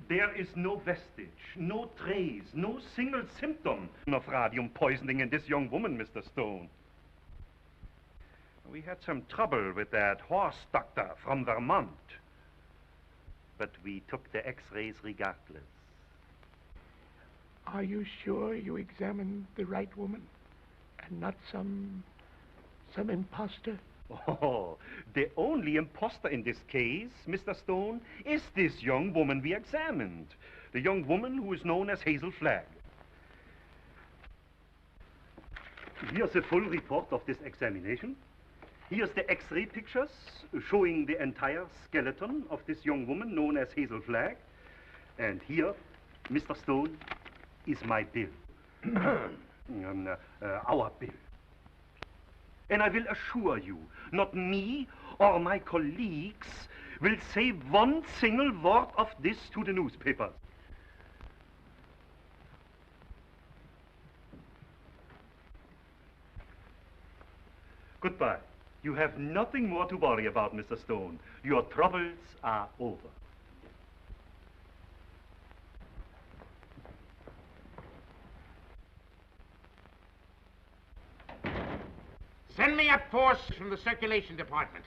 S12: There is no vestige, no trace, no single symptom of radium poisoning in this young woman, Mr. Stone. We had some trouble with that horse doctor from Vermont, but we took the x-rays regardless.
S1: Are you sure you examined the right woman and not some imposter?
S12: Oh, the only imposter in this case, Mr. Stone, is this young woman we examined. The young woman who is known as Hazel Flagg. Here's a full report of this examination. Here's the x-ray pictures showing the entire skeleton of this young woman known as Hazel Flagg. And here, Mr. Stone, is my bill. our bill. And I will assure you, not me or my colleagues will say one single word of this to the newspapers. Goodbye. You have nothing more to worry about, Mr. Stone. Your troubles are over.
S1: Send me a force from the circulation department.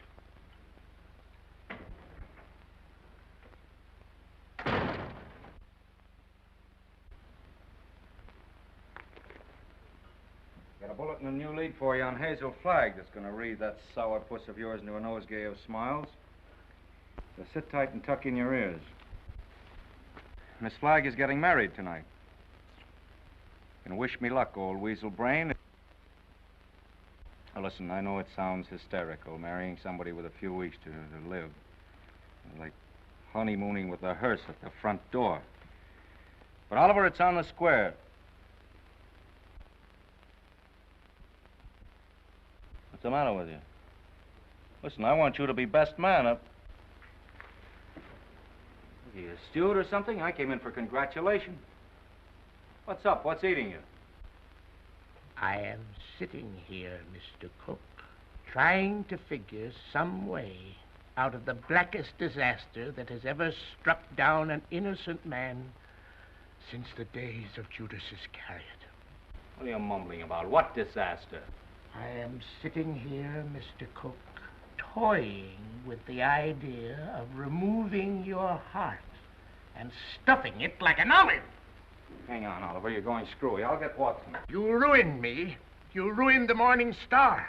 S2: Got a bulletin and a new lead for you on Hazel Flagg that's going to read that sourpuss of yours into a nosegay of smiles. So sit tight and tuck in your ears. Miss Flagg is getting married tonight. And wish me luck, old weasel brain. Now, listen, I know it sounds hysterical, marrying somebody with a few weeks to live. Like honeymooning with a hearse at the front door. But, Oliver, it's on the square. What's the matter with you? Listen, I want you to be best man up. Are you a steward or something? I came in for congratulations. What's up? What's eating you?
S13: I am sitting here, Mr. Cook, trying to figure some way out of the blackest disaster that has ever struck down an innocent man since the days of Judas Iscariot.
S2: What are you mumbling about? What disaster?
S13: I am sitting here, Mr. Cook, toying with the idea of removing your heart and stuffing it like an olive.
S2: Hang on, Oliver. You're going screwy. I'll get Watson.
S1: You ruined me. You ruined the Morning Star.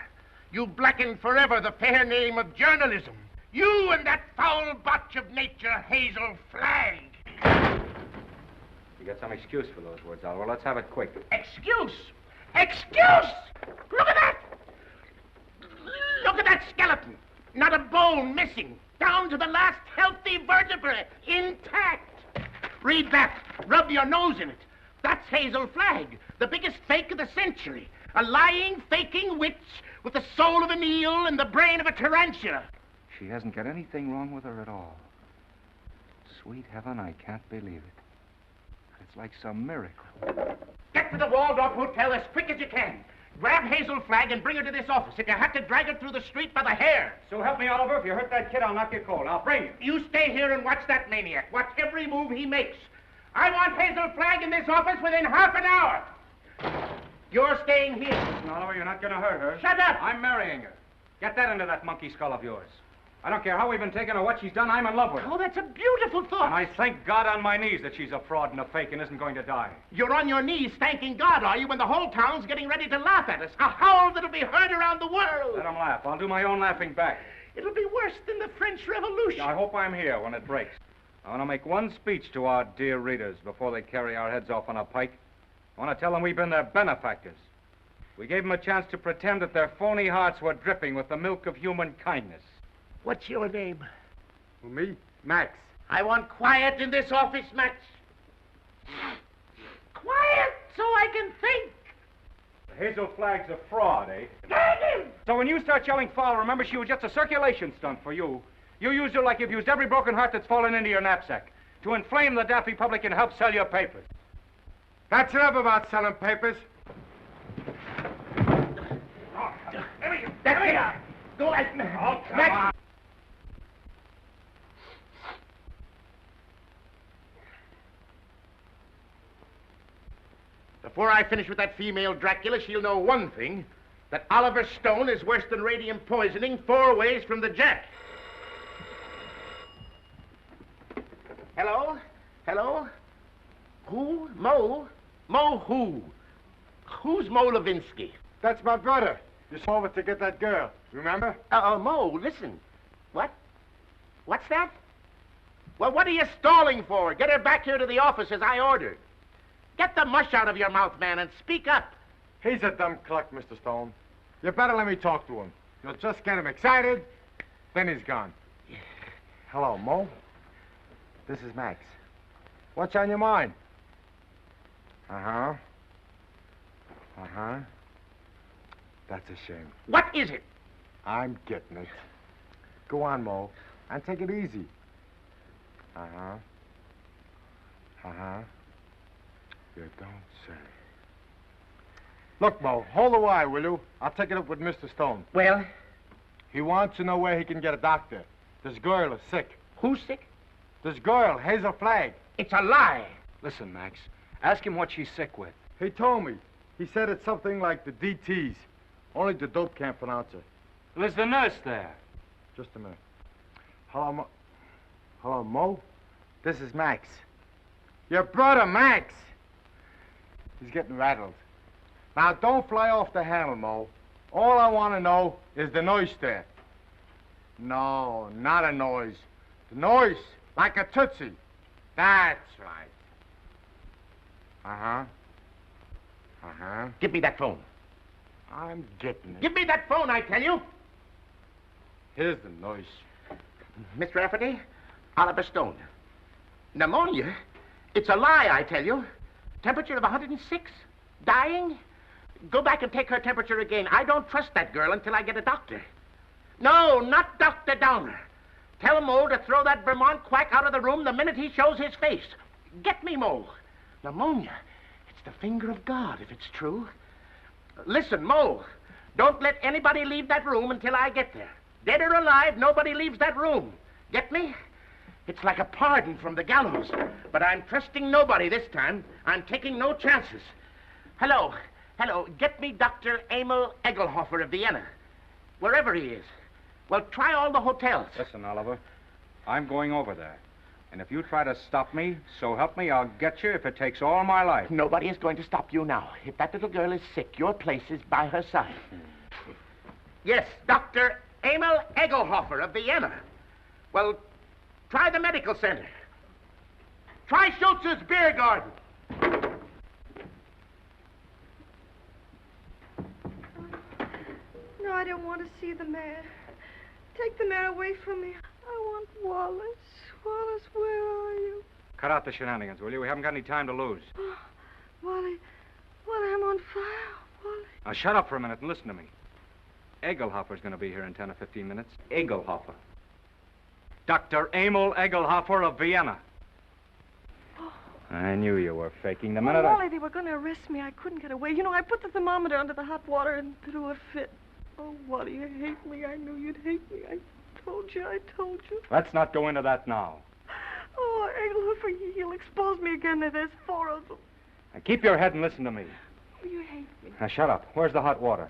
S1: You blackened forever the fair name of journalism. You and that foul botch of nature, Hazel Flagg.
S2: You got some excuse for those words, Oliver. Let's have it quick.
S1: Excuse? Excuse? Look at that! Look at that skeleton. Not a bone missing. Down to the last healthy vertebrae. Intact. Read that. Rub your nose in it. That's Hazel Flagg, the biggest fake of the century. A lying, faking witch with the soul of an eel and the brain of a tarantula.
S2: She hasn't got anything wrong with her at all. Sweet heaven, I can't believe it. It's like some miracle.
S1: Get to the Waldorf Hotel as quick as you can. Grab Hazel Flagg and bring her to this office. If you have to drag her through the street by the hair.
S2: So help me, Oliver. If you hurt that kid, I'll knock you cold. I'll bring you.
S1: You stay here and watch that maniac. Watch every move he makes. I want Hazel Flagg in this office within half an hour. You're staying here.
S2: Listen, Oliver, you're not going to hurt her.
S1: Shut up!
S2: I'm marrying her. Get that into that monkey skull of yours. I don't care how we've been taking or what she's done, I'm in love with her.
S1: Oh, that's a beautiful thought.
S2: And I thank God on my knees that she's a fraud and a fake and isn't going to die.
S1: You're on your knees thanking God, are you, when the whole town's getting ready to laugh at us? A howl that'll be heard around the world.
S2: Let them laugh. I'll do my own laughing back.
S1: It'll be worse than the French Revolution.
S2: I hope I'm here when it breaks. I want to make one speech to our dear readers before they carry our heads off on a pike. I want to tell them we've been their benefactors. We gave them a chance to pretend that their phony hearts were dripping with the milk of human kindness.
S1: What's your name?
S8: Who, me? Max.
S1: I want quiet in this office, Max. Quiet so I can think.
S2: Hazel Flagg's a fraud, eh?
S1: Get him!
S2: So when you start yelling foul, remember she was just a circulation stunt for you. You used her like you've used every broken heart that's fallen into your knapsack to inflame the daffy public and help sell your papers.
S8: That's enough about selling papers.
S1: There we are. Go ahead. Max. Before I finish with that female Dracula, she'll know one thing, that Oliver Stone is worse than radium poisoning 4 ways from the Jack. Hello? Hello? Who? Mo? Mo who? Who's Mo Levinsky?
S8: That's my brother. You saw over to get that girl. Remember?
S1: Mo, listen. What? What's that? Well, what are you stalling for? Get her back here to the office as I ordered. Get the mush out of your mouth, man, and speak up.
S8: He's a dumb cluck, Mr. Stone. You better let me talk to him. You'll just get him excited, then he's gone. Hello, Mo. This is Max. What's on your mind? Uh-huh.
S14: Uh-huh. That's a shame.
S13: What is it?
S14: I'm getting it. Go on, Mo, and take it easy. Uh-huh. Uh-huh. You don't say. Look, Mo, hold the wire, will you? I'll take it up with Mr. Stone.
S13: Well?
S14: He wants to know where he can get a doctor. This girl is sick.
S13: Who's sick?
S14: This girl, Hazel Flagg.
S13: It's a lie.
S2: Listen, Max, ask him what she's sick with.
S14: He told me. He said it's something like the DTs. Only the dope can't pronounce it.
S2: Well, is the nurse there?
S14: Just a minute. Hello, Mo. Hello, Mo? This is Max. Your brother, Max. He's getting rattled. Now, don't fly off the handle, Mo. All I want to know is the noise there. No, not a noise. The noise, like a tootsie. That's right. Uh-huh. Uh-huh.
S13: Give me that phone.
S14: I'm getting it.
S13: Give me that phone, I tell you.
S14: Here's the noise.
S13: Miss Rafferty, Oliver Stone. Pneumonia? It's a lie, I tell you. Temperature of 106? Dying? Go back and take her temperature again. I don't trust that girl until I get a doctor. No, not Dr. Downer. Tell Mo to throw that Vermont quack out of the room the minute he shows his face. Get me, Mo. Pneumonia. It's the finger of God, if it's true. Listen, Mo, don't let anybody leave that room until I get there. Dead or alive, nobody leaves that room. Get me? It's like a pardon from the gallows. But I'm trusting nobody this time. I'm taking no chances. Hello. Hello. Get me Dr. Emil Egelhofer of Vienna. Wherever he is. Well, try all the hotels.
S2: Listen, Oliver, I'm going over there. And if you try to stop me, so help me, I'll get you if it takes all my life.
S13: Nobody is going to stop you now. If that little girl is sick, your place is by her side. Yes, Dr. Emil Egelhofer of Vienna. Well, try the medical center. Try Schultz's beer garden.
S7: No, I don't want to see the mayor. Take the mayor away from me. I want Wallace. Wallace, where are you?
S2: Cut out the shenanigans, will you? We haven't got any time to lose.
S7: Oh, Wally, I'm on fire, Wally.
S2: Now, shut up for a minute and listen to me. Egelhofer's going to be here in 10 or 15 minutes. Egelhofer. Dr. Emil Egelhofer of Vienna.
S7: Oh.
S2: I knew you were faking the
S7: Oh,
S2: minute
S7: Wally, they were going to arrest me. I couldn't get away. You know, I put the thermometer under the hot water and threw a fit. Oh, Wally, you hate me. I knew you'd hate me. I told you.
S2: Let's not go into that now.
S7: Oh, Egelhofer, he'll expose me again. There's 4 of them.
S2: Now, keep your head and listen to me.
S7: Oh, you hate me.
S2: Now, shut up. Where's the hot water?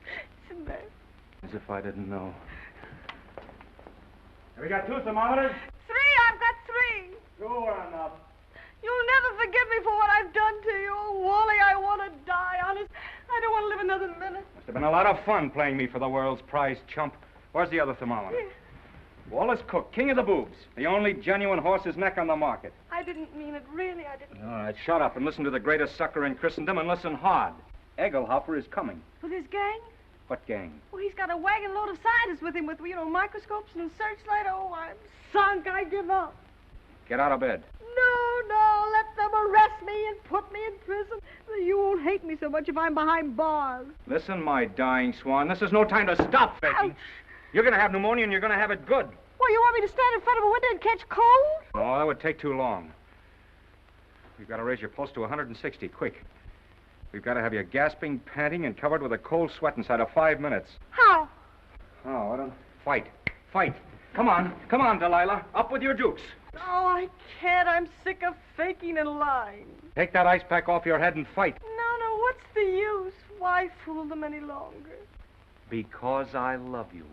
S7: It's in there.
S2: As if I didn't know. Have we got 2 thermometers?
S7: 3. I've got 3.
S2: Sure enough.
S7: You'll never forgive me for what I've done to you. Oh, Wally, I want to die, honest. I don't want to live another minute.
S2: Must have been a lot of fun playing me for the world's prize chump. Where's the other thermometer?
S7: Here.
S2: Wallace Cook, king of the boobs. The only genuine horse's neck on the market.
S7: I didn't mean it, really, I didn't.
S2: All right, shut up and listen to the greatest sucker in Christendom and listen hard. Egelhofer is coming.
S7: With his gang?
S2: What gang?
S7: Well, he's got a wagon load of scientists with him with, microscopes and searchlight. Oh, I'm sunk. I give up.
S2: Get out of bed.
S7: No, let them arrest me and put me in prison. You won't hate me so much if I'm behind bars.
S2: Listen, my dying swan, this is no time to stop faking.
S7: Ouch.
S2: You're going to have pneumonia and you're going to have it good.
S7: Well, you want me to stand in front of a window and catch cold?
S2: No, that would take too long. We've got to raise your pulse to 160, quick. We've got to have you gasping, panting, and covered with a cold sweat inside of 5 minutes.
S7: How?
S2: Oh, I don't... Fight. Come on, Delilah. Up with your jukes.
S7: No, I can't. I'm sick of faking and lying.
S2: Take that ice pack off your head and fight.
S7: No, what's the use? Why fool them any longer?
S2: Because I love you.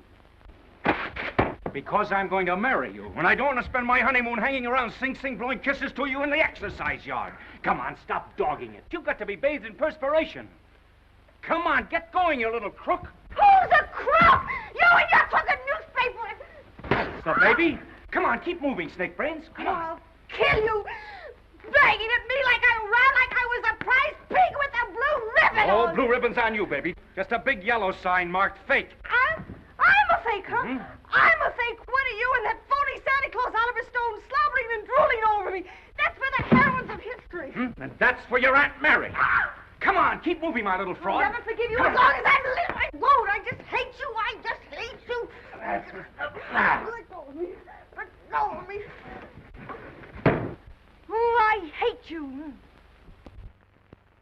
S2: Because I'm going to marry you. And I don't want to spend my honeymoon hanging around Sing Sing blowing kisses to you in the exercise yard. Come on, stop dogging it. You've got to be bathed in perspiration. Come on, get going, you little crook.
S7: Who's a crook? You and your crooked newspaper.
S2: That's the baby. Come on, keep moving, Snake Brains. Come on.
S7: I'll kill you. Begging at me like I was a prize pig with a blue ribbon
S2: Oh,
S7: on.
S2: blue ribbon's on you, baby. Just a big yellow sign marked fake.
S7: I'm a fake, huh?
S2: Mm-hmm.
S7: I'm a fake. What are you and that phony Santa Claus Oliver Stone slobbering and drooling over me? That's for the heroines of history.
S2: And that's for your Aunt Mary. Come on, keep moving, my little fraud.
S7: I'll never forgive you as long as I live. I won't. I just hate you. I just hate you. Let go of me. Let go of me. Oh, I hate you.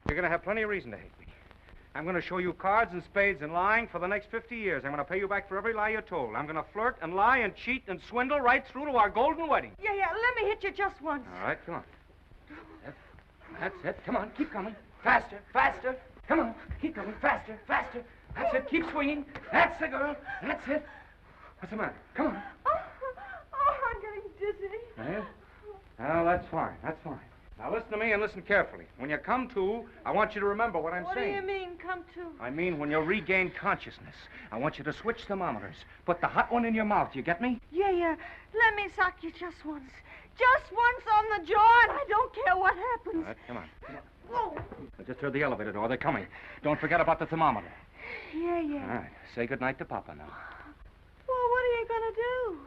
S2: You're going to have plenty of reason to hate me. I'm going to show you cards and spades and lying for the next 50 years. I'm going to pay you back for every lie you told. I'm going to flirt and lie and cheat and swindle right through to our golden wedding.
S7: Yeah, let me hit you just once.
S2: All right, come on. That's it. Come on, keep coming. Faster, faster. Come on, keep coming. Faster, faster. That's it. Keep swinging. That's the girl. That's it. What's the matter? Come on.
S7: Oh, I'm getting dizzy.
S2: Yeah? Well, that's fine. That's fine. Now listen to me and listen carefully. When you come to, I want you to remember what I'm saying.
S7: What do you mean, come to?
S2: I mean when you regain consciousness. I want you to switch thermometers. Put the hot one in your mouth. You get me?
S7: Yeah. Let me sock you just once. Just once on the jaw, and I don't care what happens.
S2: All right, come on.
S7: Whoa.
S2: I just heard the elevator door. They're coming. Don't forget about the thermometer.
S7: Yeah.
S2: All right. Say goodnight to Papa now.
S7: Well, what are you going to do?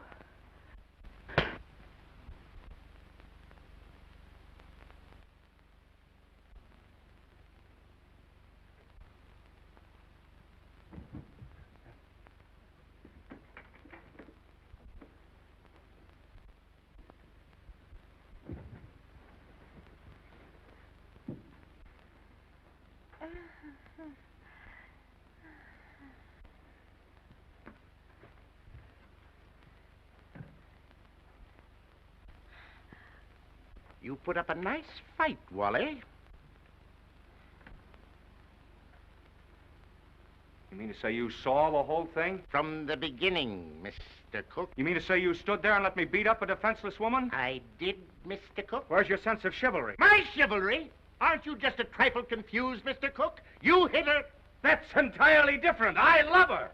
S13: You put up a nice fight, Wally.
S2: You mean to say you saw the whole thing?
S13: From the beginning, Mr. Cook.
S2: You mean to say you stood there and let me beat up a defenseless woman?
S13: I did, Mr. Cook.
S2: Where's your sense of chivalry?
S13: My chivalry? Aren't you just a trifle confused, Mr. Cook? You hit her.
S2: That's entirely different. I love her.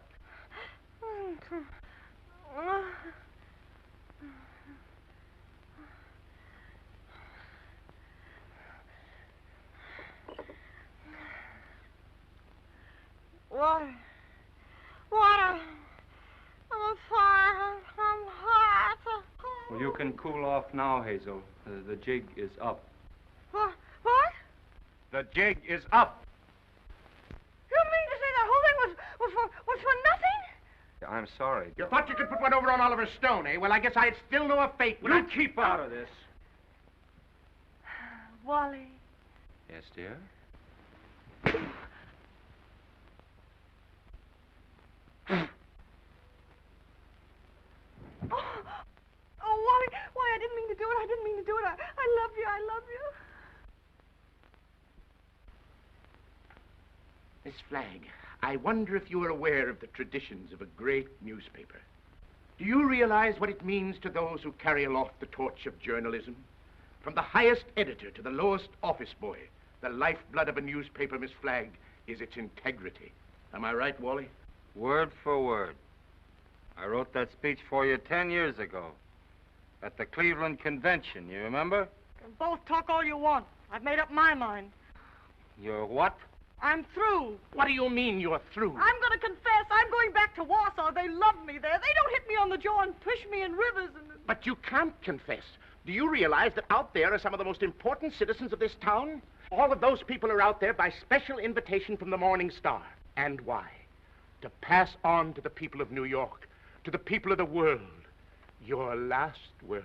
S7: Water. I'm on fire. I'm hot.
S2: Well, you can cool off now, Hazel. The jig is up.
S7: What?
S2: The jig is up.
S7: You mean to say the whole thing was for nothing?
S2: I'm sorry.
S1: You thought you could put one over on Oliver Stone, eh? Well, I guess I'd still know a fake.
S2: You keep out of this.
S7: Wally.
S2: Yes, dear?
S7: Oh, Wally, I didn't mean to do it. I love you.
S1: Miss Flagg, I wonder if you are aware of the traditions of a great newspaper. Do you realize what it means to those who carry aloft the torch of journalism? From the highest editor to the lowest office boy, the lifeblood of a newspaper, Miss Flagg, is its integrity. Am I right, Wally?
S15: Word for word. I wrote that speech for you 10 years ago at the Cleveland Convention, you remember?
S7: You can both talk all you want. I've made up my mind.
S15: You're what?
S7: I'm through.
S1: What do you mean you're through?
S7: I'm going to confess. I'm going back to Warsaw. They love me there. They don't hit me on the jaw and push me in rivers and...
S1: But you can't confess. Do you realize that out there are some of the most important citizens of this town? All of those people are out there by special invitation from the Morning Star. And why? To pass on to the people of New York, to the people of the world, your last words.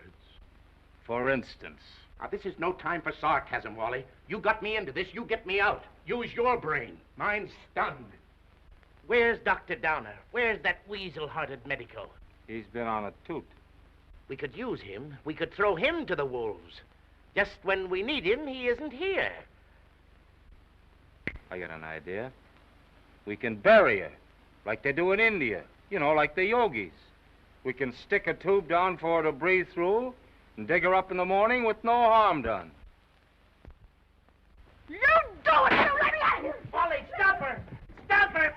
S15: For instance?
S1: Now, this is no time for sarcasm, Wally. You got me into this, you get me out. Use your brain. Mine's stunned.
S13: Where's Dr. Downer? Where's that weasel-hearted medico?
S15: He's been on a toot.
S13: We could use him. We could throw him to the wolves. Just when we need him, he isn't here.
S15: I got an idea. We can bury her, like they do in India. You know, like the yogis. We can stick a tube down for her to breathe through and dig her up in the morning with no harm done.
S7: You do it! You let me out of here!
S1: Wally, stop her! Stop her!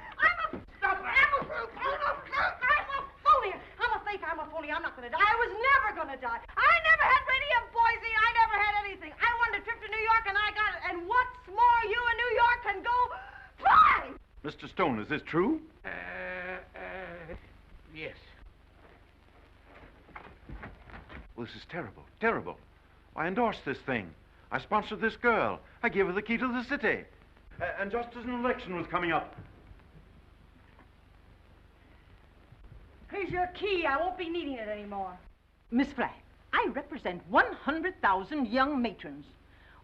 S7: I'm a fool. I'm not going to die. I was never going to die. I never had radium poisoning. I never had anything. I won a trip to New York and I got it. And what's more, you in New York can go fly!
S16: Mr. Stone, is this true?
S1: Yes.
S16: Well, this is terrible, terrible. I endorsed this thing. I sponsored this girl. I gave her the key to the city.
S12: And just as an election was coming up.
S7: Here's your key. I won't be needing it anymore.
S17: Miss Flagg, I represent 100,000 young matrons.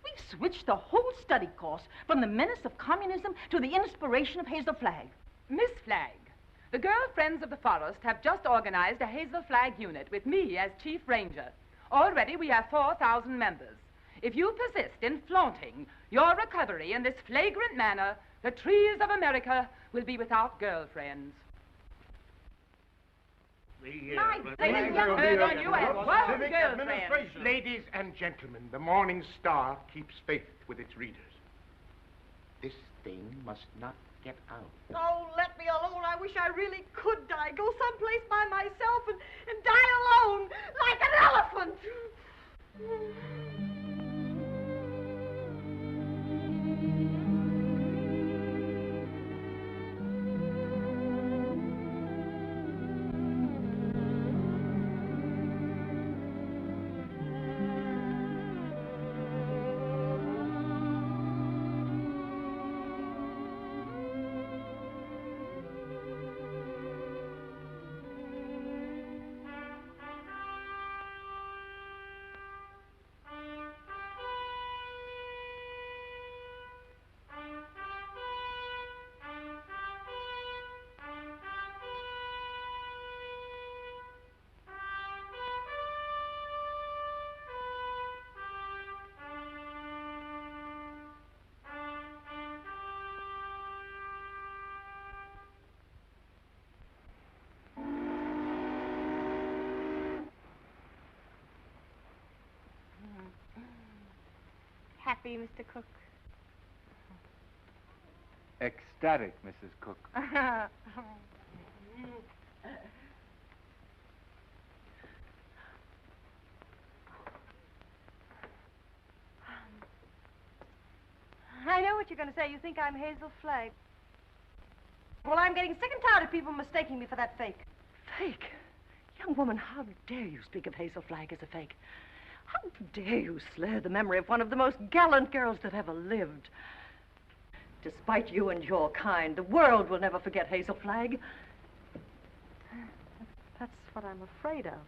S17: We've switched the whole study course from the menace of communism to the inspiration of Hazel Flagg.
S18: Miss Flagg, the Girl Friends of the Forest have just organized a Hazel Flag unit with me as Chief Ranger. Already we have 4,000 members. If you persist in flaunting your recovery in this flagrant manner, the trees of America will be without girlfriends.
S1: Ladies and gentlemen, the Morning Star keeps faith with its readers. This thing must not get out.
S7: Oh, let me alone. I wish I really could die. Go someplace by myself and die alone, like an elephant. Happy, Mr. Cook?
S8: Ecstatic, Mrs. Cook.
S7: I know what you're going to say. You think I'm Hazel Flagg. Well, I'm getting sick and tired of people mistaking me for that fake.
S17: Fake? Young woman, how dare you speak of Hazel Flagg as a fake? How dare you slur the memory of one of the most gallant girls that ever lived? Despite you and your kind, the world will never forget Hazel Flagg.
S7: That's what I'm afraid of.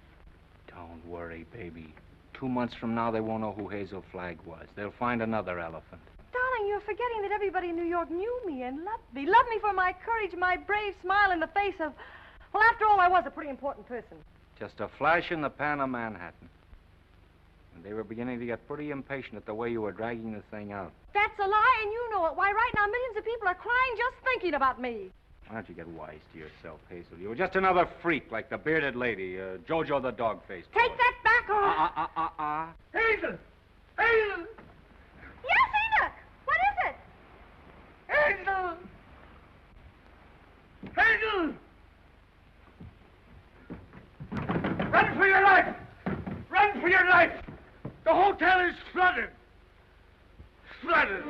S15: Don't worry, baby. 2 months from now, they won't know who Hazel Flagg was. They'll find another elephant.
S7: Darling, you're forgetting that everybody in New York knew me and loved me. Loved me for my courage, my brave smile in the face of... Well, after all, I was a pretty important person.
S15: Just a flash in the pan of Manhattan. And they were beginning to get pretty impatient at the way you were dragging the thing out.
S7: That's a lie, and you know it. Why, right now, millions of people are crying just thinking about me.
S15: Why don't you get wise to yourself, Hazel? You were just another freak like the bearded lady, Jojo the dog-faced.
S7: Take that back, or...
S1: Hazel! Hazel!
S7: Yes, Enoch! What is it?
S1: Hazel! Hazel! Run for your life! Run for your life! The hotel is flooded! Flooded!